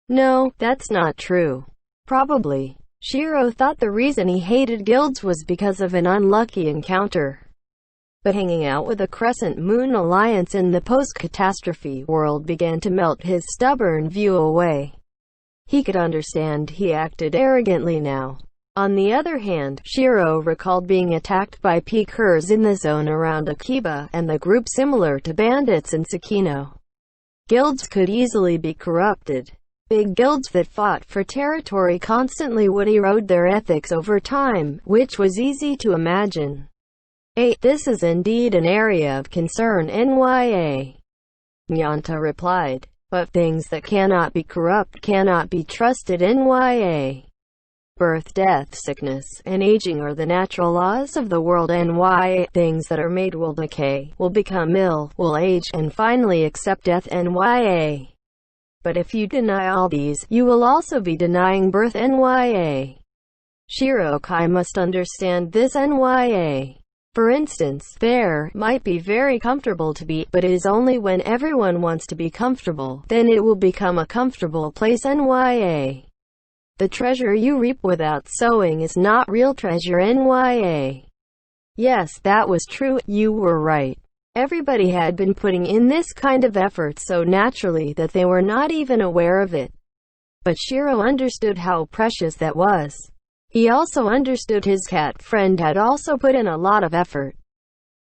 No, that's not true. Probably. Shiro thought the reason he hated guilds was because of an unlucky encounter. But hanging out with the Crescent Moon Alliance in the post-catastrophe world began to melt his stubborn view away. He could understand he acted arrogantly now. On the other hand, Shiro recalled being attacked by Pikers in the zone around Akiba, and the group similar to bandits in Sakino. Guilds could easily be corrupted. Big guilds that fought for territory constantly would erode their ethics over time, which was easy to imagine. This is indeed an area of concern, Nya. Nyanta replied. But things that cannot be corrupt cannot be trusted, Nya. Birth, death, sickness, and aging are the natural laws of the world, Nya. Things that are made will decay, will become ill, will age, and finally accept death, Nya. But if you deny all these, you will also be denying birth, Nya. Shirokai must understand this, Nya. For instance, there might be very comfortable to be, but it is only when everyone wants to be comfortable, then it will become a comfortable place, Nya. The treasure you reap without sowing is not real treasure, Nya. Yes, that was true, you were right. Everybody had been putting in this kind of effort so naturally that they were not even aware of it. But Shiro understood how precious that was. He also understood his cat friend had also put in a lot of effort.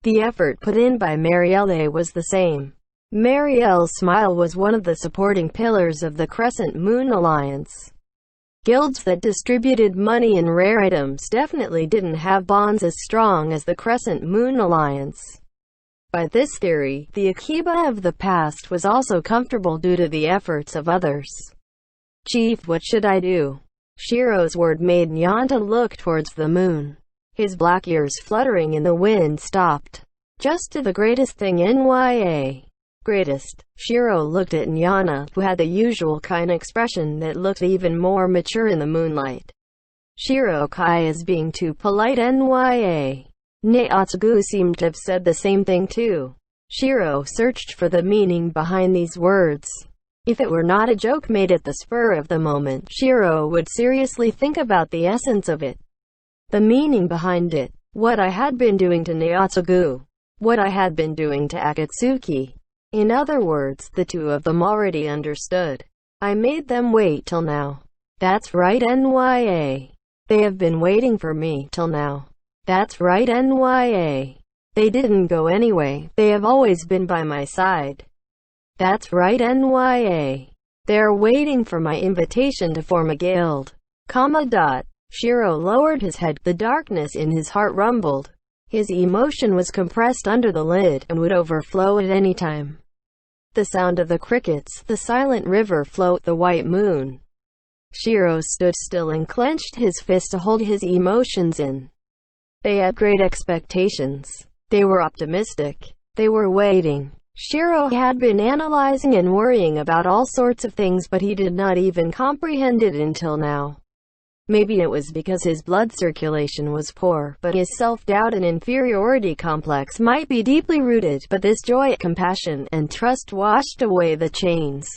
The effort put in by Marielle was the same. Marielle's smile was one of the supporting pillars of the Crescent Moon Alliance. Guilds that distributed money and rare items definitely didn't have bonds as strong as the Crescent Moon Alliance. By this theory, the Akiba of the past was also comfortable due to the efforts of others. Chief, what should I do? Shiro's word made Nyanta look towards the moon. His black ears fluttering in the wind stopped. Just do the greatest thing, Nya. Greatest. Shiro looked at Nyana, who had the usual kind expression that looked even more mature in the moonlight. Shirokai is being too polite, Nya. Neotsugu seemed to have said the same thing too. Shiro searched for the meaning behind these words. If it were not a joke made at the spur of the moment, Shiro would seriously think about the essence of it. The meaning behind it. What I had been doing to Neotsugu. What I had been doing to Akatsuki. In other words, the two of them already understood. I made them wait till now. That's right, Nya. They have been waiting for me till now. That's right, Nya. They didn't go anyway. They have always been by my side. That's right, Nya. They're waiting for my invitation to form a guild. Shiro lowered his head. The darkness in his heart rumbled. His emotion was compressed under the lid, and would overflow at any time. The sound of the crickets, the silent river float, the white moon. Shiro stood still and clenched his fist to hold his emotions in. They had great expectations. They were optimistic. They were waiting. Shiro had been analyzing and worrying about all sorts of things, but he did not even comprehend it until now. Maybe it was because his blood circulation was poor, but his self-doubt and inferiority complex might be deeply rooted, but this joy, compassion, and trust washed away the chains.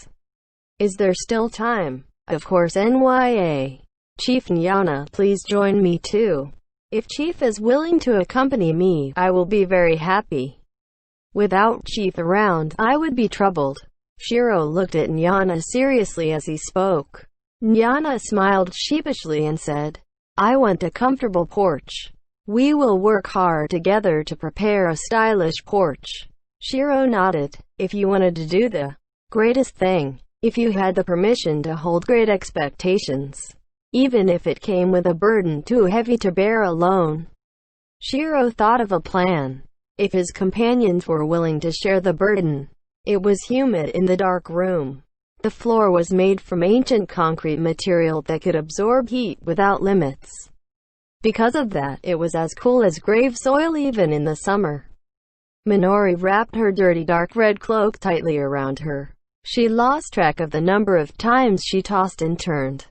Is there still time? Of course, Nya. Chief Nyana, please join me too. If Chief is willing to accompany me, I will be very happy. Without Chief around, I would be troubled. Shiro looked at Nyana seriously as he spoke. Nyana smiled sheepishly and said, I want a comfortable porch. We will work hard together to prepare a stylish porch. Shiro nodded. If you wanted to do the greatest thing, if you had the permission to hold great expectations, even if it came with a burden too heavy to bear alone. Shiro thought of a plan. If his companions were willing to share the burden. It was humid in the dark room. The floor was made from ancient concrete material that could absorb heat without limits. Because of that, it was as cool as grave soil even in the summer. Minori wrapped her dirty dark red cloak tightly around her. She lost track of the number of times she tossed and turned.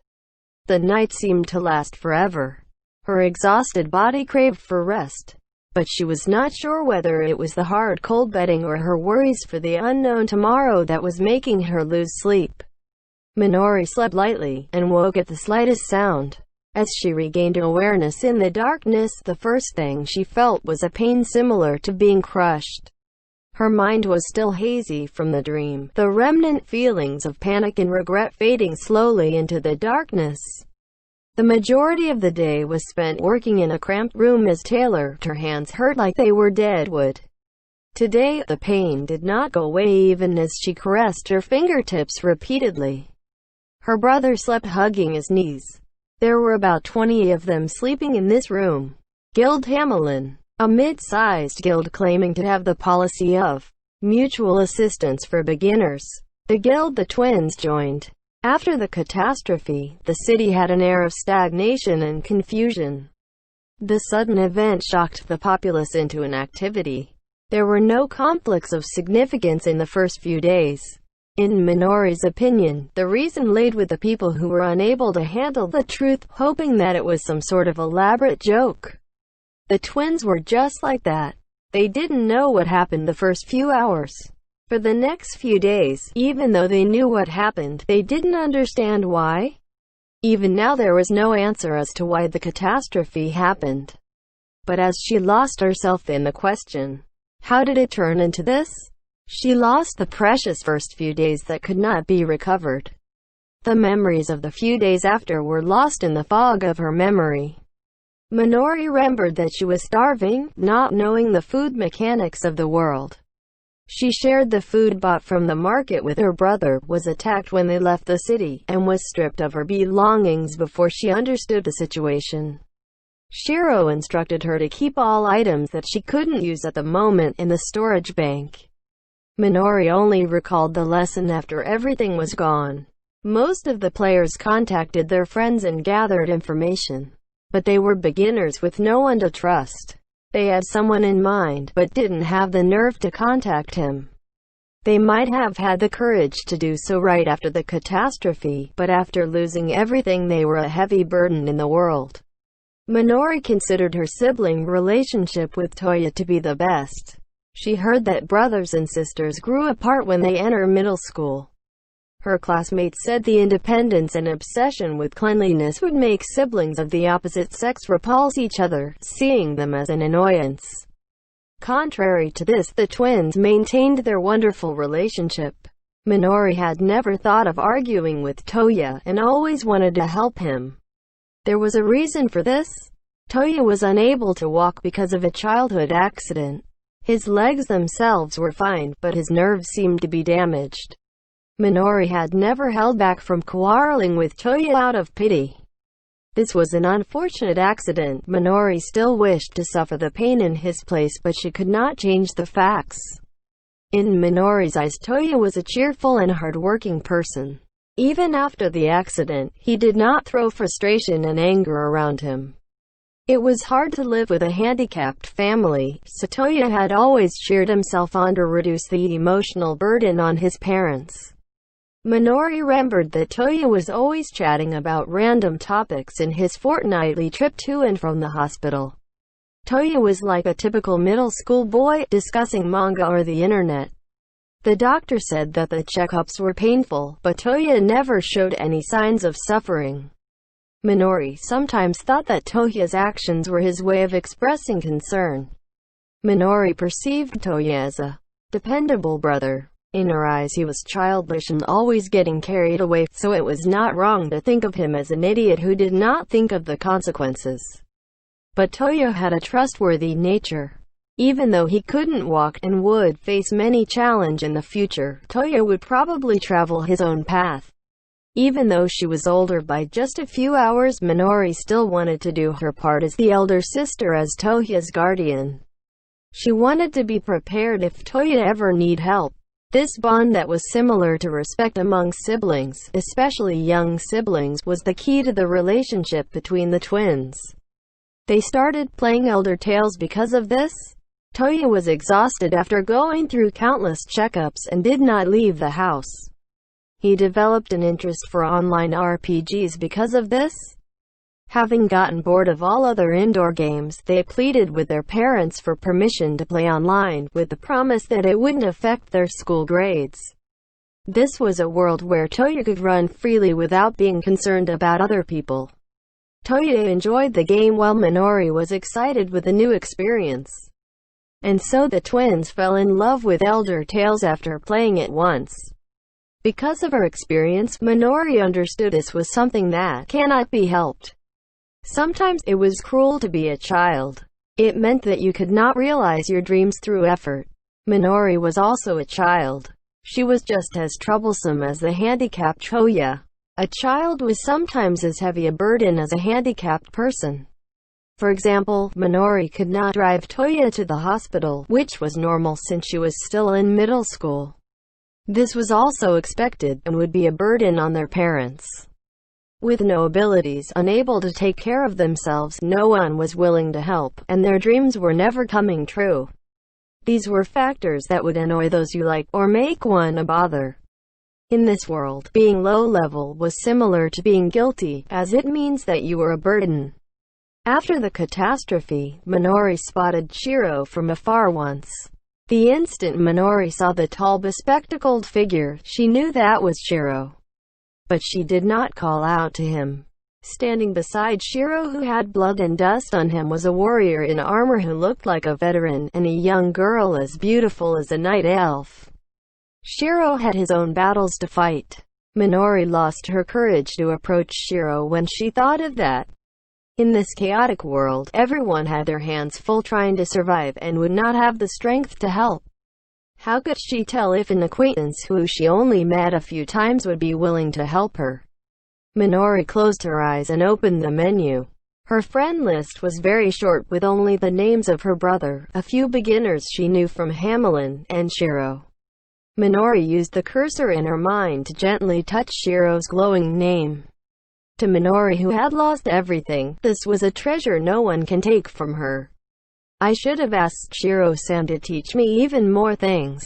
The night seemed to last forever. Her exhausted body craved for rest. But she was not sure whether it was the hard cold bedding or her worries for the unknown tomorrow that was making her lose sleep. Minori slept lightly, and woke at the slightest sound. As she regained awareness in the darkness, the first thing she felt was a pain similar to being crushed. Her mind was still hazy from the dream, the remnant feelings of panic and regret fading slowly into the darkness. The majority of the day was spent working in a cramped room as Taylor, her hands hurt like they were dead wood. Today, the pain did not go away even as she caressed her fingertips repeatedly. Her brother slept hugging his knees. There were about 20 of them sleeping in this room. Guild Hamelin, a mid-sized guild claiming to have the policy of mutual assistance for beginners. The guild the twins joined. After the catastrophe, the city had an air of stagnation and confusion. The sudden event shocked the populace into inactivity. There were no conflicts of significance in the first few days. In Minori's opinion, the reason laid with the people who were unable to handle the truth, hoping that it was some sort of elaborate joke. The twins were just like that. They didn't know what happened the first few hours. For the next few days, even though they knew what happened, they didn't understand why. Even now there was no answer as to why the catastrophe happened. But as she lost herself in the question, how did it turn into this? She lost the precious first few days that could not be recovered. The memories of the few days after were lost in the fog of her memory. Minori remembered that she was starving, not knowing the food mechanics of the world. She shared the food bought from the market with her brother, was attacked when they left the city, and was stripped of her belongings before she understood the situation. Shiro instructed her to keep all items that she couldn't use at the moment in the storage bank. Minori only recalled the lesson after everything was gone. Most of the players contacted their friends and gathered information. But they were beginners with no one to trust. They had someone in mind, but didn't have the nerve to contact him. They might have had the courage to do so right after the catastrophe, but after losing everything they were a heavy burden in the world. Minori considered her sibling relationship with Toya to be the best. She heard that brothers and sisters grew apart when they enter middle school. Her classmates said the independence and obsession with cleanliness would make siblings of the opposite sex repulse each other, seeing them as an annoyance. Contrary to this, the twins maintained their wonderful relationship. Minori had never thought of arguing with Toya, and always wanted to help him. There was a reason for this. Toya was unable to walk because of a childhood accident. His legs themselves were fine, but his nerves seemed to be damaged. Minori had never held back from quarreling with Toya out of pity. This was an unfortunate accident. Minori still wished to suffer the pain in his place, but she could not change the facts. In Minori's eyes, Toya was a cheerful and hard-working person. Even after the accident, he did not throw frustration and anger around him. It was hard to live with a handicapped family, so Toya had always cheered himself on to reduce the emotional burden on his parents. Minori remembered that Toya was always chatting about random topics in his fortnightly trip to and from the hospital. Toya was like a typical middle school boy, discussing manga or the internet. The doctor said that the checkups were painful, but Toya never showed any signs of suffering. Minori sometimes thought that Toya's actions were his way of expressing concern. Minori perceived Toya as a dependable brother. In her eyes he was childish and always getting carried away, so it was not wrong to think of him as an idiot who did not think of the consequences. But Toya had a trustworthy nature. Even though he couldn't walk and would face many challenges in the future, Toya would probably travel his own path. Even though she was older by just a few hours, Minori still wanted to do her part as the elder sister, as Toya's guardian. She wanted to be prepared if Toya ever need help. This bond that was similar to respect among siblings, especially young siblings, was the key to the relationship between the twins. They started playing Elder Tales because of this. Toya was exhausted after going through countless checkups and did not leave the house. He developed an interest for online RPGs because of this. Having gotten bored of all other indoor games, they pleaded with their parents for permission to play online, with the promise that it wouldn't affect their school grades. This was a world where Toya could run freely without being concerned about other people. Toya enjoyed the game while Minori was excited with the new experience. And so the twins fell in love with Elder Tales after playing it once. Because of her experience, Minori understood this was something that cannot be helped. Sometimes it was cruel to be a child. It meant that you could not realize your dreams through effort. Minori was also a child. She was just as troublesome as the handicapped Toya. A child was sometimes as heavy a burden as a handicapped person. For example, Minori could not drive Toya to the hospital, which was normal since she was still in middle school. This was also expected, and would be a burden on their parents. With no abilities, unable to take care of themselves, no one was willing to help, and their dreams were never coming true. These were factors that would annoy those you like, or make one a bother. In this world, being low-level was similar to being guilty, as it means that you were a burden. After the catastrophe, Minori spotted Shiro from afar once. The instant Minori saw the tall, bespectacled figure, she knew that was Shiro. But she did not call out to him. Standing beside Shiro, who had blood and dust on him, was a warrior in armor who looked like a veteran, and a young girl as beautiful as a night elf. Shiro had his own battles to fight. Minori lost her courage to approach Shiro when she thought of that. In this chaotic world, everyone had their hands full trying to survive, and would not have the strength to help. How could she tell if an acquaintance who she only met a few times would be willing to help her? Minori closed her eyes and opened the menu. Her friend list was very short, with only the names of her brother, a few beginners she knew from Hamelin, and Shiro. Minori used the cursor in her mind to gently touch Shiro's glowing name. To Minori, who had lost everything, this was a treasure no one can take from her. I should have asked Shiro-san to teach me even more things.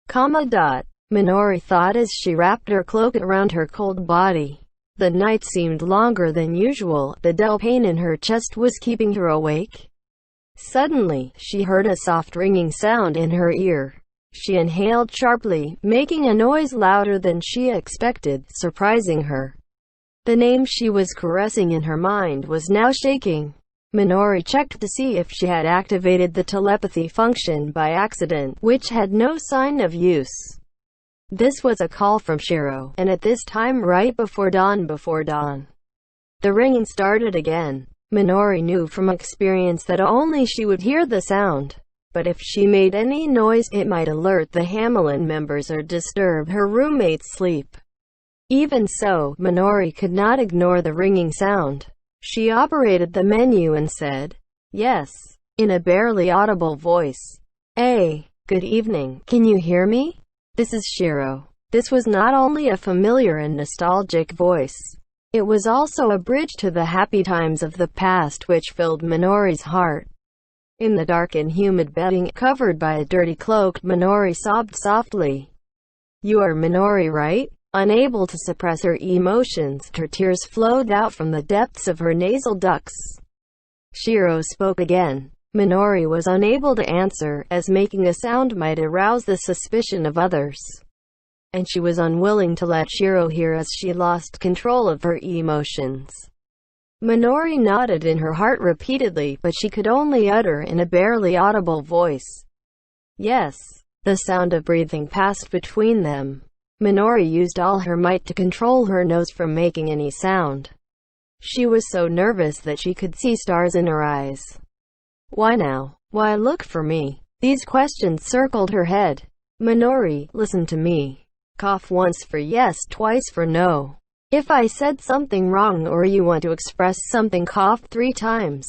Minori thought as she wrapped her cloak around her cold body. The night seemed longer than usual. The dull pain in her chest was keeping her awake. Suddenly, she heard a soft ringing sound in her ear. She inhaled sharply, making a noise louder than she expected, surprising her. The name she was caressing in her mind was now shaking. Minori checked to see if she had activated the telepathy function by accident, which had no sign of use. This was a call from Shiro, and at this time right before dawn. The ringing started again. Minori knew from experience that only she would hear the sound. But if she made any noise, it might alert the Hamelin members or disturb her roommate's sleep. Even so, Minori could not ignore the ringing sound. She operated the menu and said, "Yes," in a barely audible voice. "Hey, good evening, can you hear me? This is Shiro." This was not only a familiar and nostalgic voice. It was also a bridge to the happy times of the past which filled Minori's heart. In the dark and humid bedding, covered by a dirty cloak, Minori sobbed softly. "You are Minori, right?" Unable to suppress her emotions, her tears flowed out from the depths of her nasal ducts. Shiro spoke again. Minori was unable to answer, as making a sound might arouse the suspicion of others. And she was unwilling to let Shiro hear as she lost control of her emotions. Minori nodded in her heart repeatedly, but she could only utter in a barely audible voice, "Yes." The sound of breathing passed between them. Minori used all her might to control her nose from making any sound. She was so nervous that she could see stars in her eyes. Why now? Why look for me? These questions circled her head. "Minori, listen to me. Cough once for yes, twice for no. If I said something wrong or you want to express something, cough 3 times.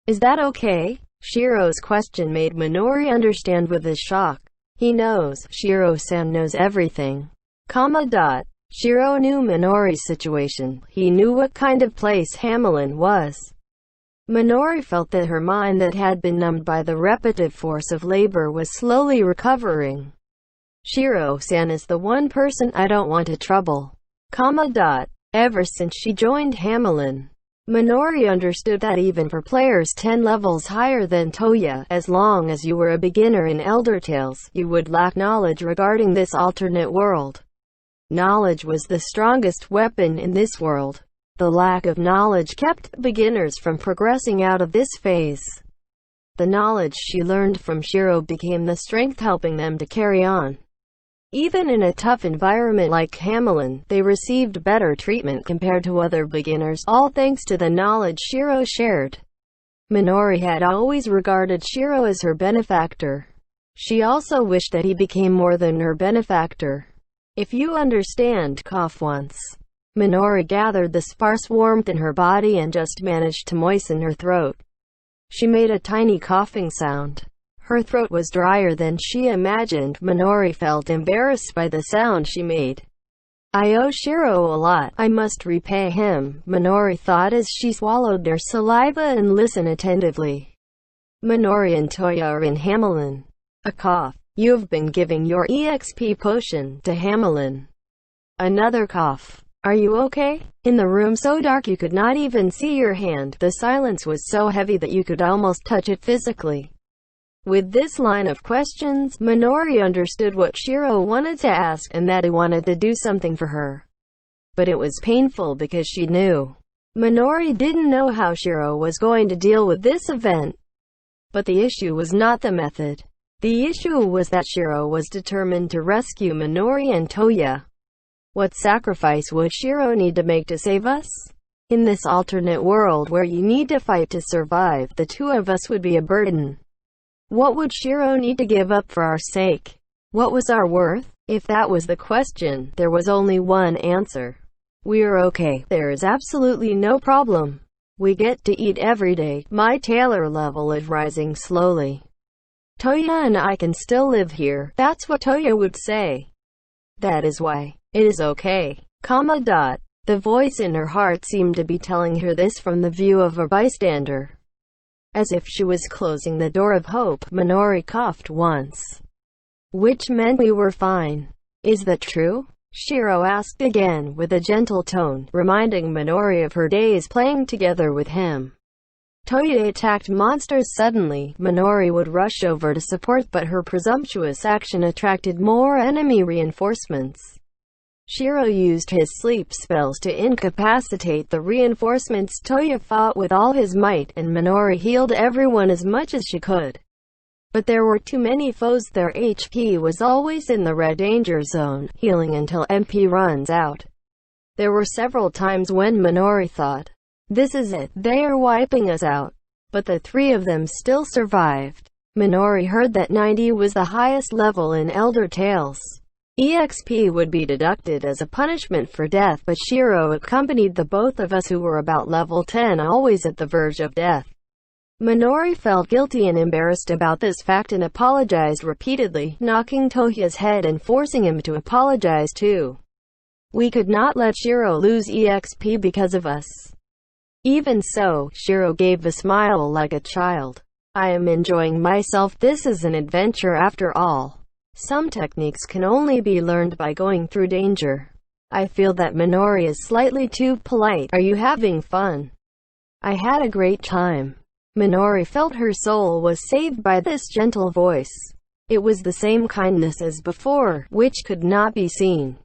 Is that okay? Shiro's question made Minori understand with a shock. He knows. Shiro-san knows everything. Shiro knew Minori's situation. He knew what kind of place Hamelin was. Minori felt that her mind that had been numbed by the repetitive force of labor was slowly recovering. Shiro-san is the one person I don't want to trouble. Ever since she joined Hamelin, Minori understood that even for players 10 levels higher than Toya, as long as you were a beginner in Elder Tales, you would lack knowledge regarding this alternate world. Knowledge was the strongest weapon in this world. The lack of knowledge kept beginners from progressing out of this phase. The knowledge she learned from Shiro became the strength helping them to carry on. Even in a tough environment like Hamelin, they received better treatment compared to other beginners, all thanks to the knowledge Shiro shared. Minori had always regarded Shiro as her benefactor. She also wished that he became more than her benefactor. If you understand, cough once. Minori gathered the sparse warmth in her body and just managed to moisten her throat. She made a tiny coughing sound. Her throat was drier than she imagined. Minori felt embarrassed by the sound she made. I owe Shiro a lot. I must repay him, Minori thought as she swallowed her saliva and listened attentively. Minori and Toya are in Hamelin. A cough. You've been giving your EXP potion to Hamelin. Another cough. Are you okay? In the room so dark you could not even see your hand, the silence was so heavy that you could almost touch it physically. With this line of questions, Minori understood what Shiro wanted to ask, and that he wanted to do something for her. But it was painful because she knew. Minori didn't know how Shiro was going to deal with this event. But the issue was not the method. The issue was that Shiro was determined to rescue Minori and Toya. What sacrifice would Shiro need to make to save us? In this alternate world where you need to fight to survive, the two of us would be a burden. What would Shiro need to give up for our sake? What was our worth? If that was the question, there was only one answer. We're okay. There is absolutely no problem. We get to eat every day. My tailor level is rising slowly. Toya and I can still live here. That's what Toya would say. That is why. It is okay. The voice in her heart seemed to be telling her this from the view of a bystander. As if she was closing the door of hope, Minori coughed once. Which meant we were fine. Is that true? Shiro asked again with a gentle tone, reminding Minori of her days playing together with him. Toya attacked monsters suddenly. Minori would rush over to support, but her presumptuous action attracted more enemy reinforcements. Shiro used his sleep spells to incapacitate the reinforcements. Toya fought with all his might, and Minori healed everyone as much as she could. But there were too many foes. Their HP was always in the red danger zone, healing until MP runs out. There were several times when Minori thought, this is it, they are wiping us out. But the three of them still survived. Minori heard that 90 was the highest level in Elder Tales. EXP would be deducted as a punishment for death, but Shiro accompanied the both of us who were about level 10, always at the verge of death. Minori felt guilty and embarrassed about this fact and apologized repeatedly, knocking Toya's head and forcing him to apologize too. We could not let Shiro lose EXP because of us. Even so, Shiro gave a smile like a child. I am enjoying myself. This is an adventure after all. Some techniques can only be learned by going through danger. I feel that Minori is slightly too polite. Are you having fun? I had a great time. Minori felt her soul was saved by this gentle voice. It was the same kindness as before, which could not be seen.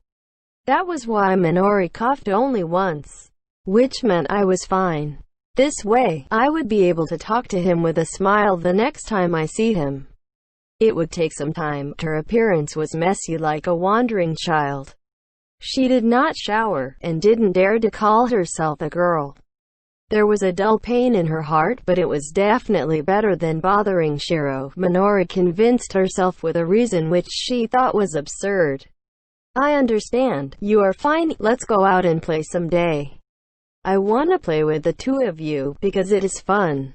That was why Minori coughed only once, which meant I was fine. This way, I would be able to talk to him with a smile the next time I see him. It would take some time. Her appearance was messy like a wandering child. She did not shower, and didn't dare to call herself a girl. There was a dull pain in her heart, but it was definitely better than bothering Shiro. Minori convinced herself with a reason which she thought was absurd. I understand. You are fine. Let's go out and play someday. I wanna play with the two of you, because it is fun.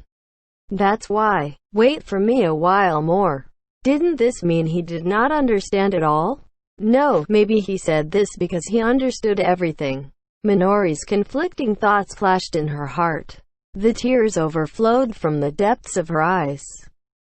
That's why. Wait for me a while more. Didn't this mean he did not understand at all? No, maybe he said this because he understood everything. Minori's conflicting thoughts flashed in her heart. The tears overflowed from the depths of her eyes.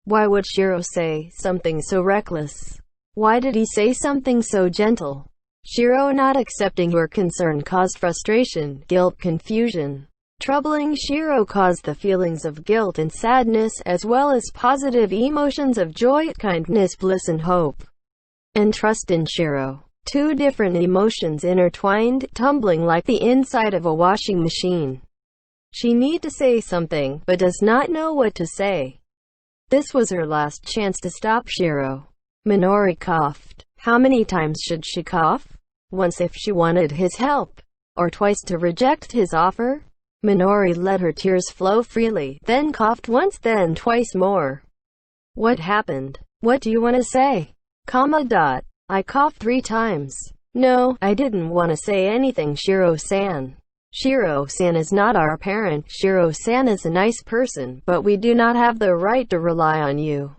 Why would Shiro say something so reckless? Why did he say something so gentle? Shiro not accepting her concern caused frustration, guilt, confusion. Troubling Shiro caused the feelings of guilt and sadness, as well as positive emotions of joy, kindness, bliss and hope, and trust in Shiro. Two different emotions intertwined, tumbling like the inside of a washing machine. She needs to say something, but does not know what to say. This was her last chance to stop Shiro. Minori coughed. How many times should she cough? Once if she wanted his help, or twice to reject his offer? Minori let her tears flow freely, then coughed once, then twice more. What happened? What do you want to say? I coughed 3 times. No, I didn't want to say anything, Shiro-san. Shiro-san is not our parent. Shiro-san is a nice person, but we do not have the right to rely on you.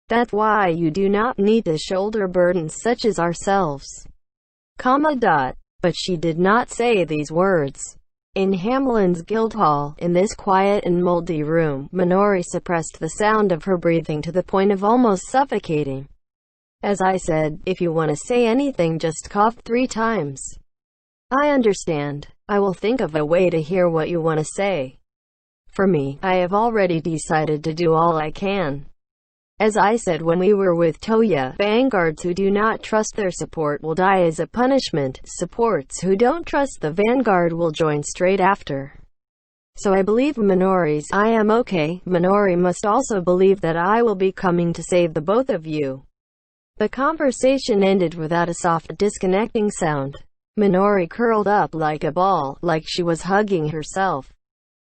That's why you do not need to shoulder burdens such as ourselves. But she did not say these words. In Hamelin's guild hall, in this quiet and moldy room, Minori suppressed the sound of her breathing to the point of almost suffocating. As I said, if you want to say anything, just cough 3 times. I understand. I will think of a way to hear what you want to say. For me, I have already decided to do all I can. As I said when we were with Toya, vanguards who do not trust their support will die as a punishment. Supports who don't trust the vanguard will join straight after. So I believe Minori's I am okay. Minori must also believe that I will be coming to save the both of you. The conversation ended without a soft disconnecting sound. Minori curled up like a ball, like she was hugging herself.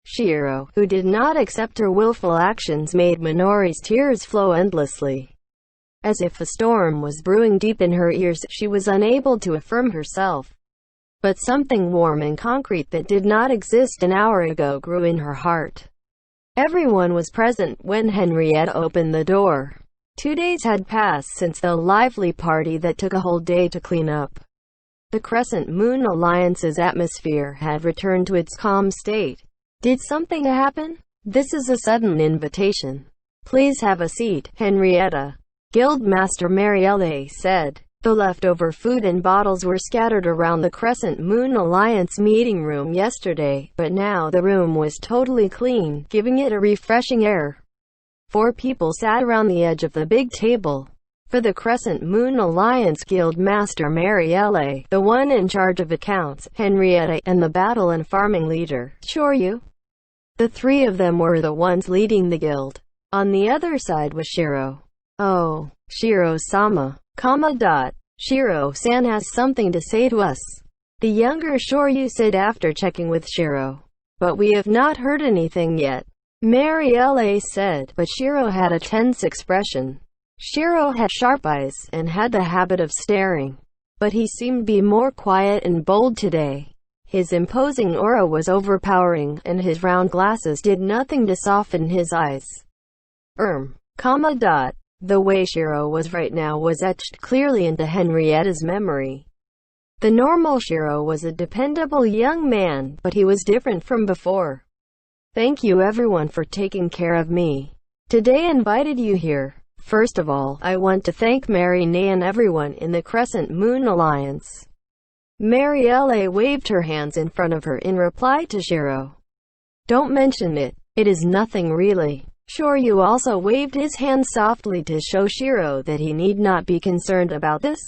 Shiro, who did not accept her willful actions, made Minori's tears flow endlessly. As if a storm was brewing deep in her ears, she was unable to affirm herself. But something warm and concrete that did not exist an hour ago grew in her heart. Everyone was present when Henrietta opened the door. 2 days had passed since the lively party that took a whole day to clean up. The Crescent Moon Alliance's atmosphere had returned to its calm state. Did something happen? This is a sudden invitation. Please have a seat, Henrietta. Guildmaster Marielle said. The leftover food and bottles were scattered around the Crescent Moon Alliance meeting room yesterday, but now the room was totally clean, giving it a refreshing air. 4 people sat around the edge of the big table. For the Crescent Moon Alliance, Guildmaster Marielle, the one in charge of accounts, Henrietta, and the battle and farming leader, Shoryu. The 3 of them were the ones leading the guild. On the other side was Shiro. Oh, Shiro-sama. Shiro-san has something to say to us. The younger Shoryu said after checking with Shiro. But we have not heard anything yet, Marielle said, but Shiro had a tense expression. Shiro had sharp eyes, and had the habit of staring. But he seemed to be more quiet and bold today. His imposing aura was overpowering, and his round glasses did nothing to soften his eyes. The way Shiro was right now was etched clearly into Henrietta's memory. The normal Shiro was a dependable young man, but he was different from before. Thank you everyone for taking care of me. Today I invited you here. First of all, I want to thank Marine and everyone in the Crescent Moon Alliance. Marielle waved her hands in front of her in reply to Shiro. Don't mention it. It is nothing really. Shoryu also waved his hand softly to show Shiro that he need not be concerned about this.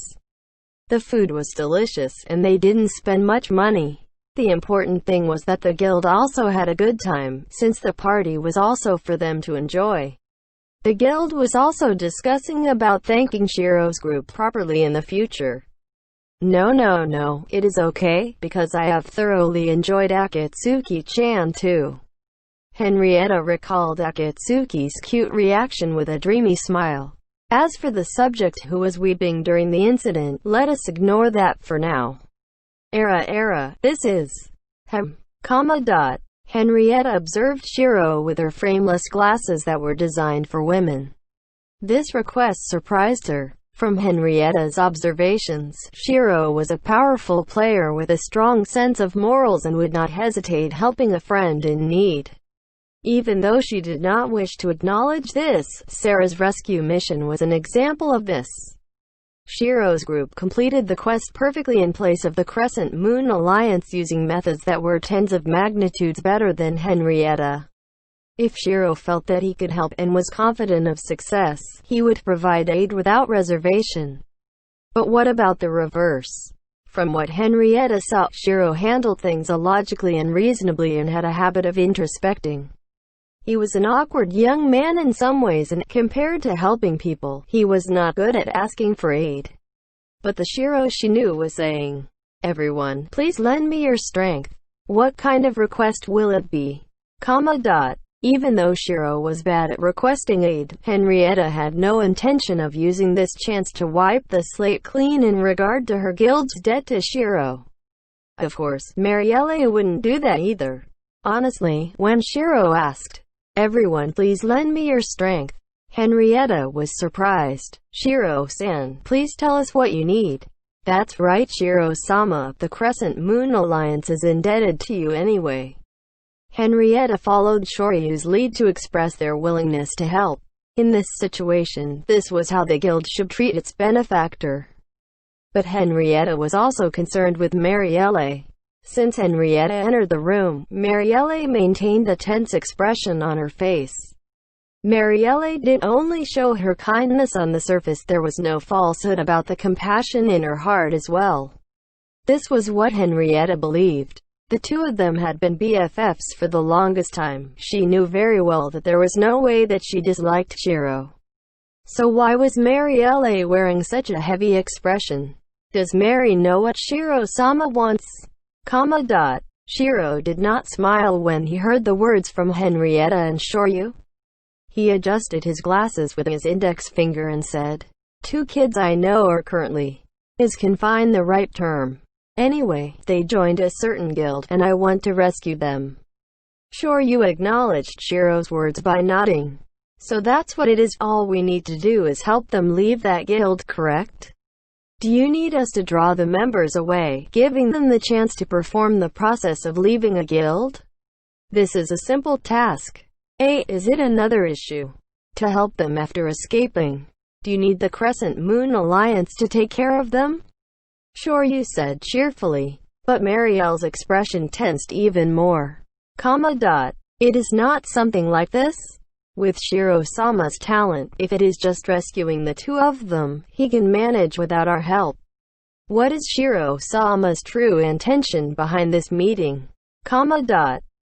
The food was delicious, and they didn't spend much money. The important thing was that the guild also had a good time, since the party was also for them to enjoy. The guild was also discussing about thanking Shiro's group properly in the future. No, it is okay, because I have thoroughly enjoyed Akatsuki-chan too. Henrietta recalled Akatsuki's cute reaction with a dreamy smile. As for the subject who was weeping during the incident, let us ignore that for now. This is comma dot. Henrietta observed Shiro with her frameless glasses that were designed for women. This request surprised her. From Henrietta's observations, Shiro was a powerful player with a strong sense of morals and would not hesitate helping a friend in need. Even though she did not wish to acknowledge this, Sarah's rescue mission was an example of this. Shiro's group completed the quest perfectly in place of the Crescent Moon Alliance using methods that were tens of magnitudes better than Henrietta. If Shiro felt that he could help and was confident of success, he would provide aid without reservation. But what about the reverse? From what Henrietta saw, Shiro handled things illogically and reasonably and had a habit of introspecting. He was an awkward young man in some ways, and compared to helping people, he was not good at asking for aid. But the Shiro she knew was saying, "Everyone, please lend me your strength." What kind of request will it be? Even though Shiro was bad at requesting aid, Henrietta had no intention of using this chance to wipe the slate clean in regard to her guild's debt to Shiro. Of course, Marielle wouldn't do that either. Honestly, when Shiro asked, "Everyone, please lend me your strength," Henrietta was surprised. "Shiro-san, please tell us what you need." "That's right, Shiro-sama, the Crescent Moon Alliance is indebted to you anyway." Henrietta followed Shoryu's lead to express their willingness to help. In this situation, this was how the guild should treat its benefactor. But Henrietta was also concerned with Marielle. Since Henrietta entered the room, Marielle maintained a tense expression on her face. Marielle didn't only show her kindness on the surface, there was no falsehood about the compassion in her heart as well. This was what Henrietta believed. The two of them had been BFFs for the longest time. She knew very well that there was no way that she disliked Shiro. So why was Marielle wearing such a heavy expression? Does Mary know what Shiro-sama wants? Shiro did not smile when he heard the words from Henrietta and Shoryu. He adjusted his glasses with his index finger and said, "Two kids I know are currently." Is confined the right term? Anyway, they joined a certain guild, and I want to rescue them. Shoryu acknowledged Shiro's words by nodding. So that's what it is, all we need to do is help them leave that guild, correct? Do you need us to draw the members away, giving them the chance to perform the process of leaving a guild? This is a simple task. Is it another issue? To help them after escaping. Do you need the Crescent Moon Alliance to take care of them? Shoryu said cheerfully. But Marielle's expression tensed even more. It is not something like this. With Shiro-sama's talent, if it is just rescuing the two of them, he can manage without our help. What is Shiro-sama's true intention behind this meeting?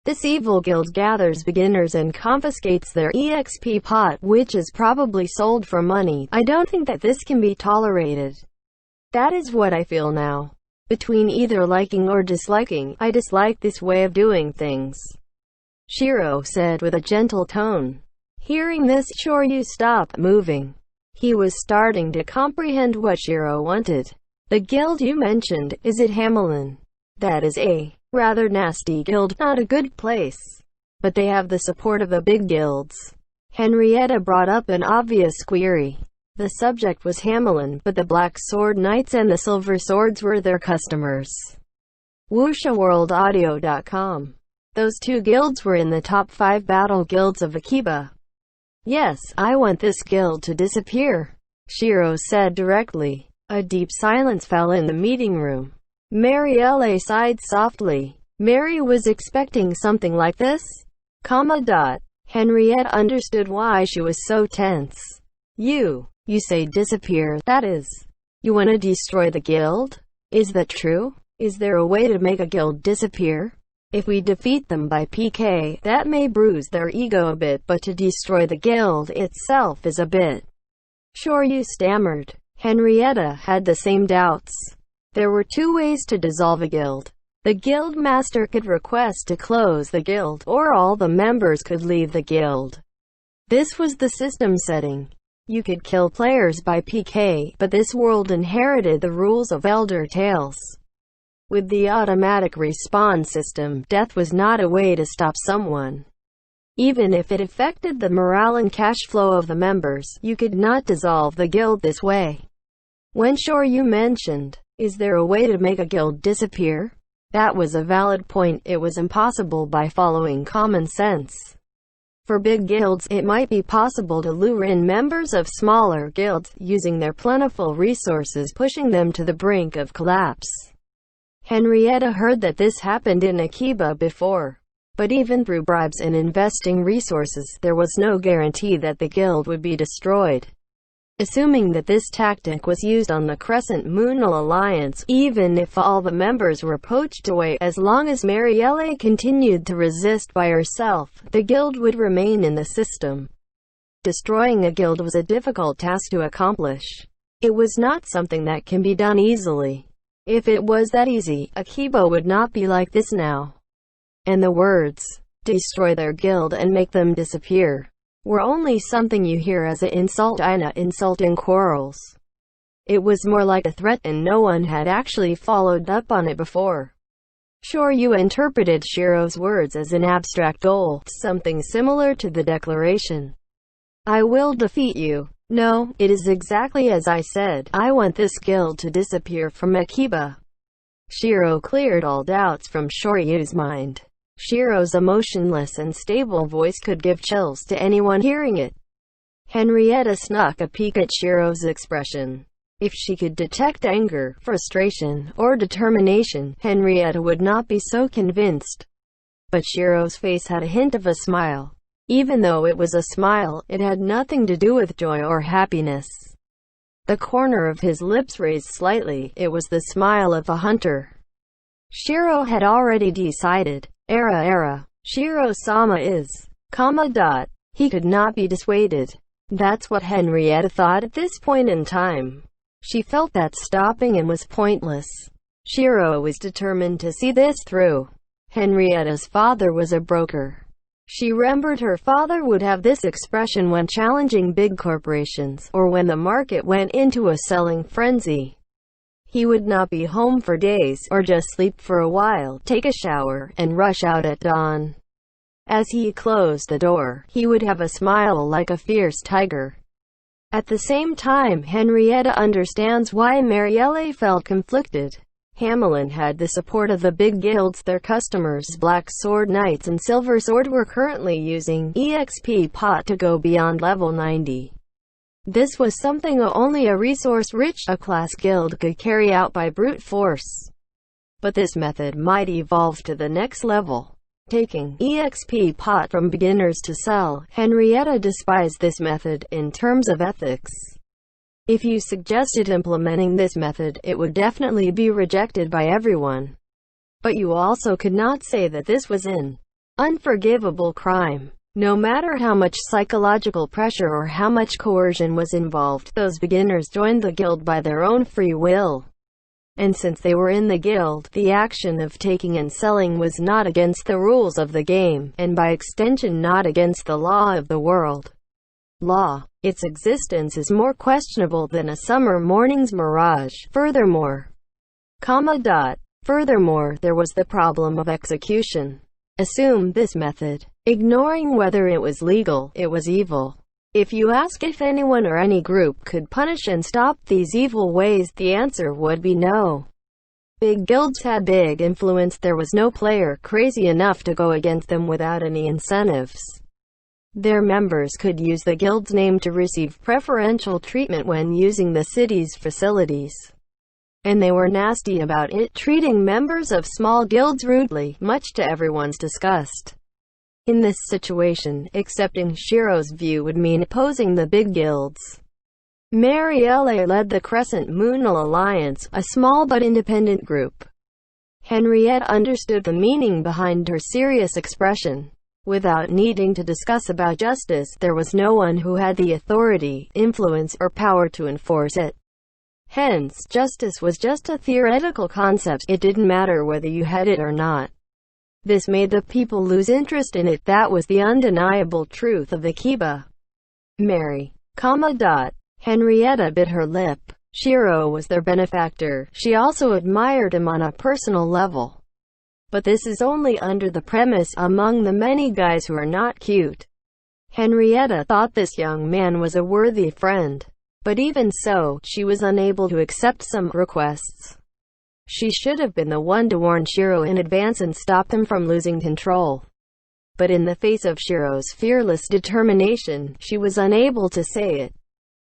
This evil guild gathers beginners and confiscates their EXP pot, which is probably sold for money. I don't think that this can be tolerated. That is what I feel now. Between either liking or disliking, I dislike this way of doing things. Shiro said with a gentle tone. Hearing this, Shoryu stopped moving. He was starting to comprehend what Shiro wanted. The guild you mentioned, is it Hamelin? That is a rather nasty guild, not a good place. But they have the support of the big guilds. Henrietta brought up an obvious query. The subject was Hamelin, but the Black Sword Knights and the Silver Swords were their customers. WuxaWorldAudio.com. Those two guilds were in the top 5 battle guilds of Akiba. Yes, I want this guild to disappear, Shiro said directly. A deep silence fell in the meeting room. Marielle sighed softly. Mary was expecting something like this. Henriette understood why she was so tense. You say disappear, that is, you want to destroy the guild? Is that true? Is there a way to make a guild disappear? If we defeat them by PK, that may bruise their ego a bit, but to destroy the guild itself is a bit. Shoryu stammered. Henrietta had the same doubts. There were 2 ways to dissolve a guild. The guild master could request to close the guild, or all the members could leave the guild. This was the system setting. You could kill players by PK, but this world inherited the rules of Elder Tales. With the automatic respawn system, death was not a way to stop someone. Even if it affected the morale and cash flow of the members, you could not dissolve the guild this way. When Shoryu mentioned, "Is there a way to make a guild disappear?" That was a valid point. It was impossible by following common sense. For big guilds, it might be possible to lure in members of smaller guilds, using their plentiful resources, pushing them to the brink of collapse. Henrietta heard that this happened in Akiba before. But even through bribes and investing resources, there was no guarantee that the guild would be destroyed. Assuming that this tactic was used on the Crescent Moonal Alliance, even if all the members were poached away, as long as Marielle continued to resist by herself, the guild would remain in the system. Destroying a guild was a difficult task to accomplish. It was not something that can be done easily. If it was that easy, Akiba would not be like this now. And the words, "destroy their guild and make them disappear," were only something you hear as an insult in insulting quarrels. It was more like a threat, and no one had actually followed up on it before. Shoryu interpreted Shiro's words as an abstract goal, something similar to the declaration, "I will defeat you." No, it is exactly as I said. I want this guild to disappear from Akiba. Shiro cleared all doubts from Shoryu's mind. Shiro's emotionless and stable voice could give chills to anyone hearing it. Henrietta snuck a peek at Shiro's expression. If she could detect anger, frustration, or determination, Henrietta would not be so convinced. But Shiro's face had a hint of a smile. Even though it was a smile, it had nothing to do with joy or happiness. The corner of his lips raised slightly. It was the smile of a hunter. Shiro had already decided. Shiro-sama is, He could not be dissuaded. That's what Henrietta thought at this point in time. She felt that stopping him was pointless. Shiro was determined to see this through. Henrietta's father was a broker. She remembered her father would have this expression when challenging big corporations, or when the market went into a selling frenzy. He would not be home for days, or just sleep for a while, take a shower, and rush out at dawn. As he closed the door, he would have a smile like a fierce tiger. At the same time, Henrietta understands why Marielle felt conflicted. Hamelin had the support of the big guilds. Their customers, Black Sword Knights and Silver Sword, were currently using EXP pot to go beyond level 90. This was something only a resource-rich, A-class guild could carry out by brute force. But this method might evolve to the next level. Taking EXP pot from beginners to sell, Henrietta despised this method in terms of ethics. If you suggested implementing this method, it would definitely be rejected by everyone. But you also could not say that this was an unforgivable crime. No matter how much psychological pressure or how much coercion was involved, those beginners joined the guild by their own free will. And since they were in the guild, the action of taking and selling was not against the rules of the game, and by extension not against the law of the world. Its existence is more questionable than a summer morning's mirage. Furthermore, there was the problem of execution. Assume this method. Ignoring whether it was legal, it was evil. If you ask if anyone or any group could punish and stop these evil ways, the answer would be no. Big guilds had big influence. There was no player crazy enough to go against them without any incentives. Their members could use the guild's name to receive preferential treatment when using the city's facilities. And they were nasty about it, treating members of small guilds rudely, much to everyone's disgust. In this situation, accepting Shiro's view would mean opposing the big guilds. Marielle led the Crescent Moonal Alliance, a small but independent group. Henriette understood the meaning behind her serious expression. Without needing to discuss about justice, there was no one who had the authority, influence, or power to enforce it. Hence, justice was just a theoretical concept. It didn't matter whether you had it or not. This made the people lose interest in it. That was the undeniable truth of Akiba. Mary Henrietta bit her lip. Shiro was their benefactor. She also admired him on a personal level. But this is only under the premise, among the many guys who are not cute. Henrietta thought this young man was a worthy friend. But even so, she was unable to accept some requests. She should have been the one to warn Shiro in advance and stop him from losing control. But in the face of Shiro's fearless determination, she was unable to say it.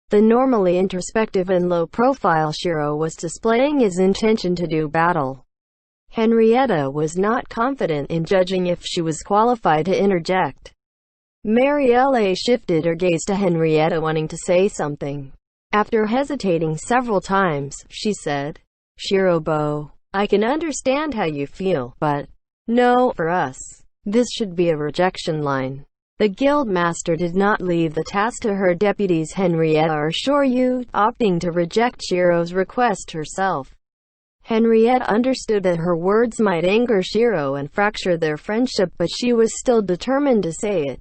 The normally introspective and low-profile Shiro was displaying his intention to do battle. Henrietta was not confident in judging if she was qualified to interject. Marielle shifted her gaze to Henrietta, wanting to say something. After hesitating several times, she said, "Shiro-bo, I can understand how you feel, but no, for us, this should be a rejection line." The guild master did not leave the task to her deputies Henrietta or Shoryu, opting to reject Shiro's request herself. Henrietta understood that her words might anger Shiro and fracture their friendship, but she was still determined to say it.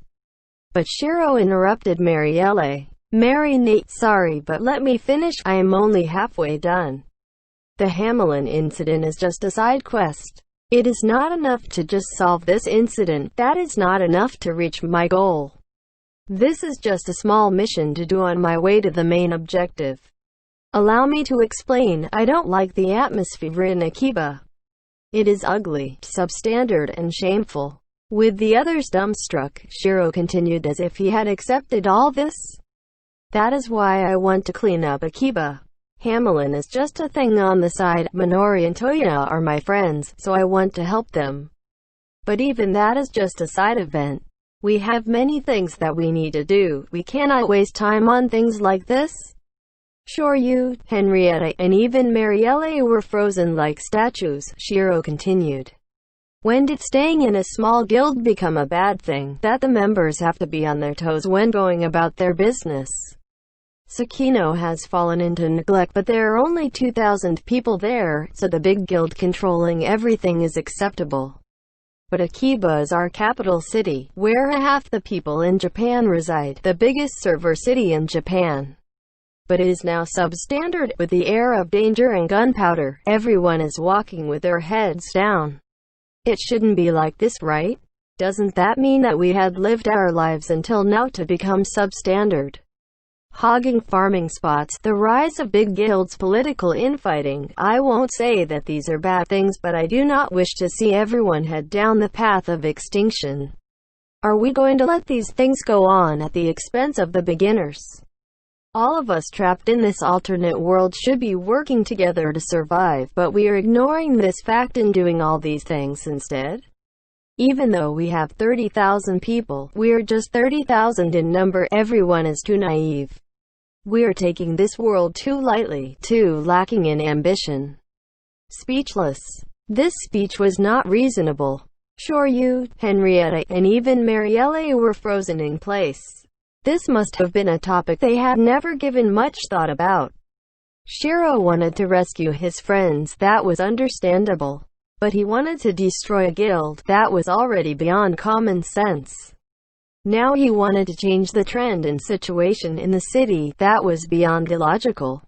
But Shiro interrupted Marielle. "Nate, sorry, but let me finish, I am only halfway done. The Hamelin incident is just a side quest. It is not enough to just solve this incident, that is not enough to reach my goal. This is just a small mission to do on my way to the main objective. Allow me to explain, I don't like the atmosphere in Akiba. It is ugly, substandard, and shameful." With the others dumbstruck, Shiro continued as if he had accepted all this. "That is why I want to clean up Akiba. Hamelin is just a thing on the side. Minori and Toya are my friends, so I want to help them. But even that is just a side event. We have many things that we need to do. We cannot waste time on things like this." Shoryu, Henrietta, and even Marielle were frozen like statues. Shiro continued. "When did staying in a small guild become a bad thing, that the members have to be on their toes when going about their business? Sakino has fallen into neglect, but there are only 2,000 people there, so the big guild controlling everything is acceptable. But Akiba is our capital city, where half the people in Japan reside, the biggest server city in Japan. But it is now substandard, with the air of danger and gunpowder. Everyone is walking with their heads down. It shouldn't be like this, right? Doesn't that mean that we had lived our lives until now to become substandard? Hogging farming spots, the rise of big guilds, political infighting. I won't say that these are bad things, but I do not wish to see everyone head down the path of extinction. Are we going to let these things go on at the expense of the beginners? All of us trapped in this alternate world should be working together to survive, but we are ignoring this fact and doing all these things instead. Even though we have 30,000 people, we are just 30,000 in number. Everyone is too naive. We are taking this world too lightly, too lacking in ambition." Speechless. This speech was not reasonable. Shoryu, Henrietta, and even Marielle were frozen in place. This must have been a topic they had never given much thought about. Shiro wanted to rescue his friends, that was understandable. But he wanted to destroy a guild, that was already beyond common sense. Now he wanted to change the trend and situation in the city, that was beyond illogical.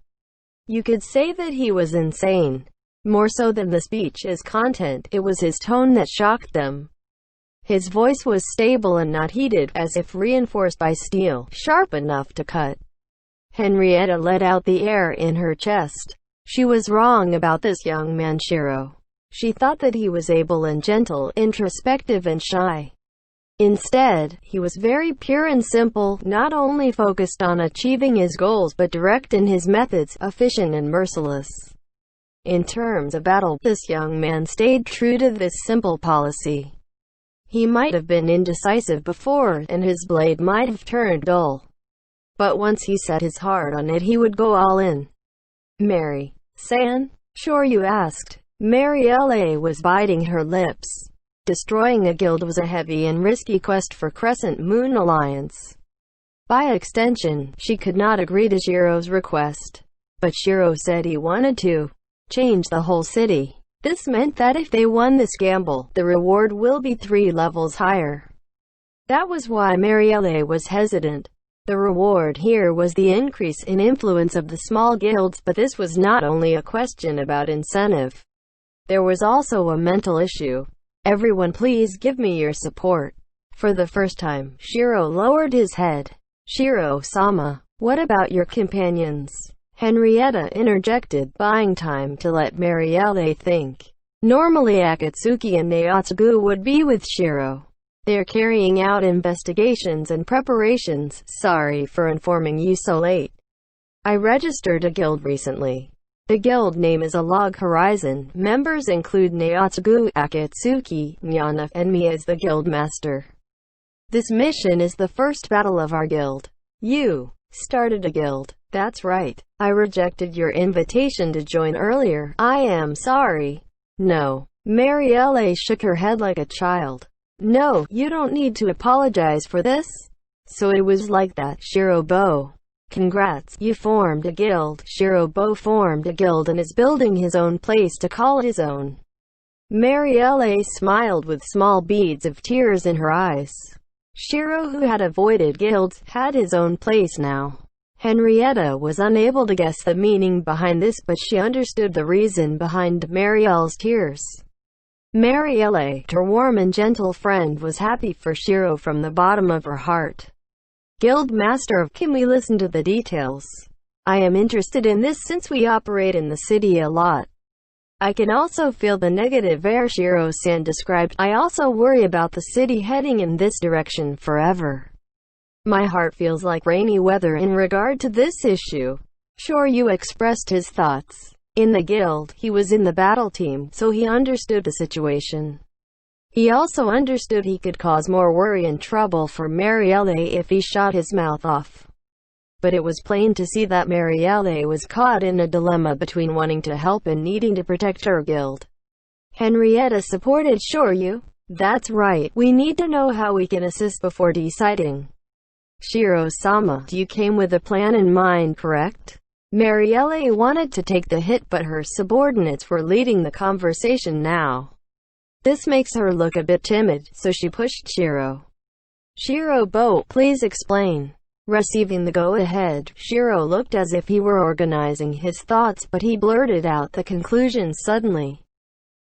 You could say that he was insane. More so than the speech's content, it was his tone that shocked them. His voice was stable and not heated, as if reinforced by steel, sharp enough to cut. Henrietta let out the air in her chest. She was wrong about this young man Shiro. She thought that he was able and gentle, introspective and shy. Instead, he was very pure and simple, not only focused on achieving his goals but direct in his methods, efficient and merciless. In terms of battle, this young man stayed true to this simple policy. He might have been indecisive before, and his blade might have turned dull. But once he set his heart on it, he would go all in. "Mary-san?" Shoryu asked. Marielle was biting her lips. Destroying a guild was a heavy and risky quest for Crescent Moon Alliance. By extension, she could not agree to Shiro's request. But Shiro said he wanted to change the whole city. This meant that if they won this gamble, the reward will be 3 levels higher. That was why Marielle was hesitant. The reward here was the increase in influence of the small guilds, but this was not only a question about incentive. There was also a mental issue. Everyone, please give me your support. For the first time, Shiro lowered his head. Shiro-sama, what about your companions? Henrietta interjected, buying time to let Marielle think. Normally Akatsuki and Naotsugu would be with Shiro. They're carrying out investigations and preparations. Sorry for informing you so late. I registered a guild recently. The guild name is a Log Horizon. Members include Naotsugu, Akatsuki, Nyana, and me as the guild master. This mission is the first battle of our guild. You started a guild. That's right. I rejected your invitation to join earlier. I am sorry. No. Marielle shook her head like a child. No, you don't need to apologize for this. So it was like that, Shirobo. Congrats, you formed a guild. Shirobo formed a guild and is building his own place to call his own. Marielle smiled with small beads of tears in her eyes. Shiro, who had avoided guilds, had his own place now. Henrietta was unable to guess the meaning behind this, but she understood the reason behind Marielle's tears. Marielle, her warm and gentle friend, was happy for Shiro from the bottom of her heart. Guild Master, can we listen to the details? I am interested in this since we operate in the city a lot. I can also feel the negative air Shiro-san described. I also worry about the city heading in this direction forever. My heart feels like rainy weather in regard to this issue. Shoryu expressed his thoughts. In the guild, he was in the battle team, so he understood the situation. He also understood he could cause more worry and trouble for Marielle if he shot his mouth off. But it was plain to see that Marielle was caught in a dilemma between wanting to help and needing to protect her guild. Henrietta supported Shoryu. That's right, we need to know how we can assist before deciding. Shiro-sama, you came with a plan in mind, correct? Marielle wanted to take the hit, but her subordinates were leading the conversation now. This makes her look a bit timid, so she pushed Shiro. Shirobo, please explain. Receiving the go-ahead, Shiro looked as if he were organizing his thoughts, but he blurted out the conclusion suddenly.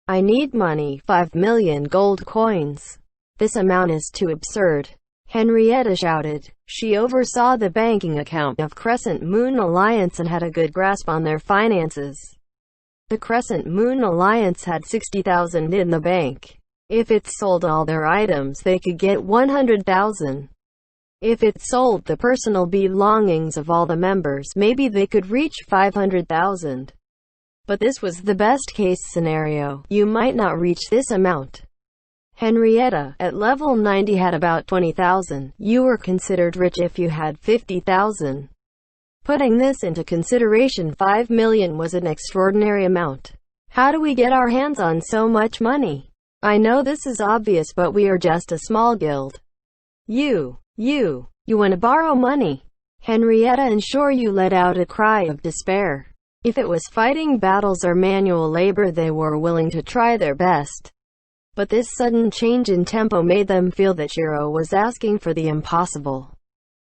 I need money, 5 million gold coins. This amount is too absurd. Henrietta shouted. She oversaw the banking account of Crescent Moon Alliance and had a good grasp on their finances. The Crescent Moon Alliance had 60,000 in the bank. If it sold all their items, they could get 100,000. If it sold the personal belongings of all the members, maybe they could reach 500,000. But this was the best case scenario. You might not reach this amount. Henrietta, at level 90, had about 20,000. You were considered rich if you had 50,000. Putting this into consideration, 5 million was an extraordinary amount. How do we get our hands on so much money? I know this is obvious, but we are just a small guild. You want to borrow money? Henrietta and Shoryu let out a cry of despair. If it was fighting battles or manual labor, they were willing to try their best. But this sudden change in tempo made them feel that Shiro was asking for the impossible.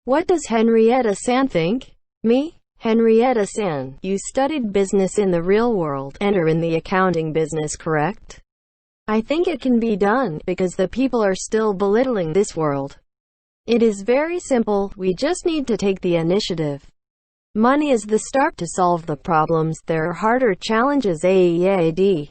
What does Henrietta-san think? Me? Henrietta-san, you studied business in the real world and are in the accounting business, correct? I think it can be done, because the people are still belittling this world. It is very simple, we just need to take the initiative. Money is the start to solve the problems, there are harder challenges. AEAD.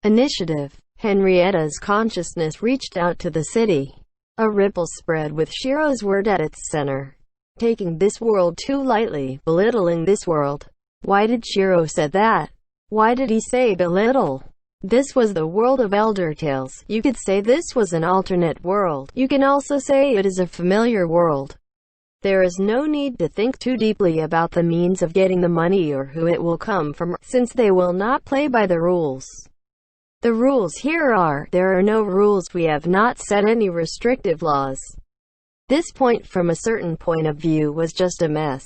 Initiative. Henrietta's consciousness reached out to the city. A ripple spread with Shiro's word at its center. Taking this world too lightly, belittling this world. Why did Shiro say that? Why did he say belittle? This was the world of Elder Tales. You could say this was an alternate world. You can also say it is a familiar world. There is no need to think too deeply about the means of getting the money or who it will come from, since they will not play by the rules. The rules here are, there are no rules, we have not set any restrictive laws. This point from a certain point of view was just a mess.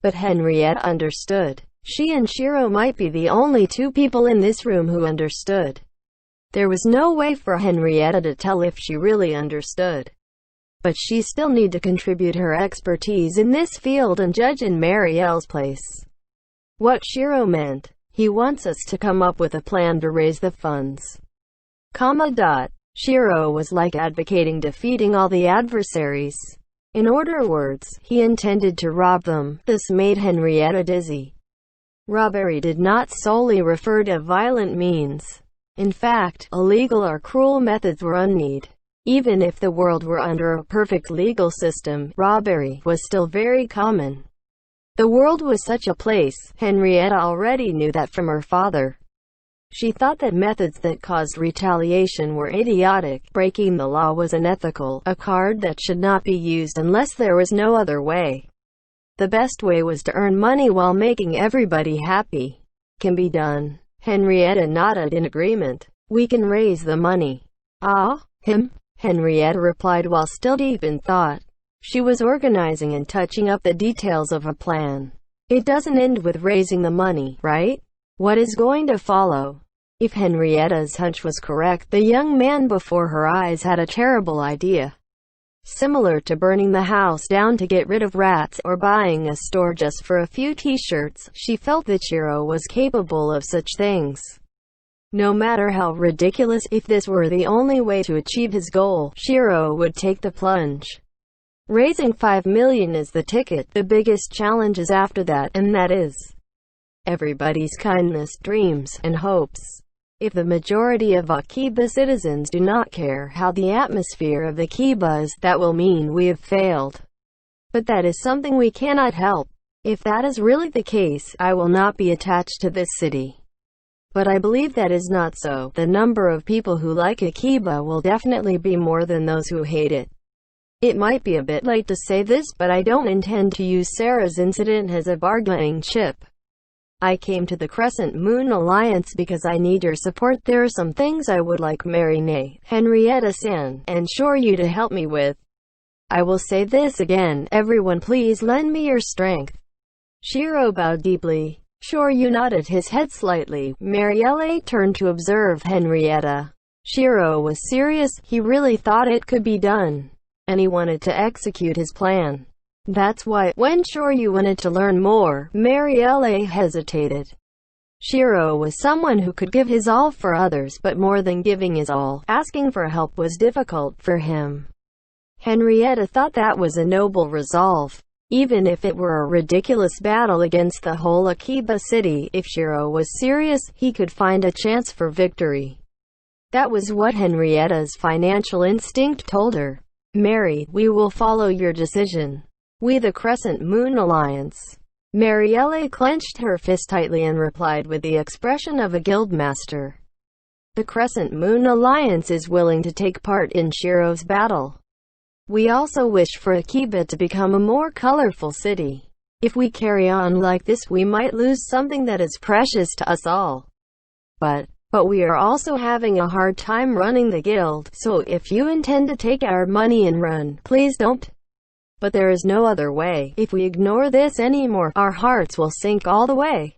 But Henrietta understood. She and Shiro might be the only two people in this room who understood. There was no way for Henrietta to tell if she really understood. but she still need to contribute her expertise in this field and judge in Marielle's place. What Shiro meant, he wants us to come up with a plan to raise the funds. Shiro was like advocating defeating all the adversaries. In other words, he intended to rob them. This made Henrietta dizzy. Robbery did not solely refer to violent means. In fact, illegal or cruel methods were unneeded. Even if the world were under a perfect legal system, robbery was still very common. The world was such a place. Henrietta already knew that from her father. She thought that methods that caused retaliation were idiotic. Breaking the law was unethical, a card that should not be used unless there was no other way. The best way was to earn money while making everybody happy. Can be done. Henrietta nodded in agreement. We can raise the money. Henrietta replied while still deep in thought. She was organizing and touching up the details of a plan. It doesn't end with raising the money, right? What is going to follow? If Henrietta's hunch was correct, the young man before her eyes had a terrible idea. Similar to burning the house down to get rid of rats, or buying a store just for a few t-shirts, she felt that Shiro was capable of such things. No matter how ridiculous, if this were the only way to achieve his goal, Shiro would take the plunge. Raising $5 million is the ticket. The biggest challenge is after that, and that is everybody's kindness, dreams, and hopes. If the majority of Akiba citizens do not care how the atmosphere of Akiba is, that will mean we have failed. But that is something we cannot help. If that is really the case, I will not be attached to this city. But I believe that is not so. The number of people who like Akiba will definitely be more than those who hate it. It might be a bit late to say this, but I don't intend to use Sarah's incident as a bargaining chip. I came to the Crescent Moon Alliance because I need your support. There are some things I would like Henrietta-san, and sure you to help me with. I will say this again, everyone please lend me your strength. Shiro bowed deeply. Shoryu nodded his head slightly. Marielle turned to observe Henrietta. Shiro was serious. He really thought it could be done, and he wanted to execute his plan. That's why, when Shoryu wanted to learn more, Marielle hesitated. Shiro was someone who could give his all for others, but more than giving his all, asking for help was difficult for him. Henrietta thought that was a noble resolve. Even if it were a ridiculous battle against the whole Akiba city, if Shiro was serious, he could find a chance for victory. That was what Henrietta's financial instinct told her. Mary, we will follow your decision. We the Crescent Moon Alliance. Marielle clenched her fist tightly and replied with the expression of a guildmaster. The Crescent Moon Alliance is willing to take part in Shiro's battle. We also wish for Akiba to become a more colorful city. If we carry on like this, we might lose something that is precious to us all. But we are also having a hard time running the guild, so if you intend to take our money and run, please don't. But there is no other way. If we ignore this anymore, our hearts will sink all the way.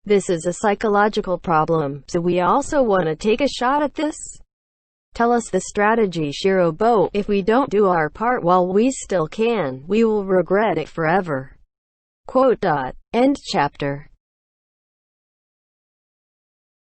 This is a psychological problem, so we also want to take a shot at this. Tell us the strategy, Shirobo. If we don't do our part while we still can, we will regret it forever. End chapter.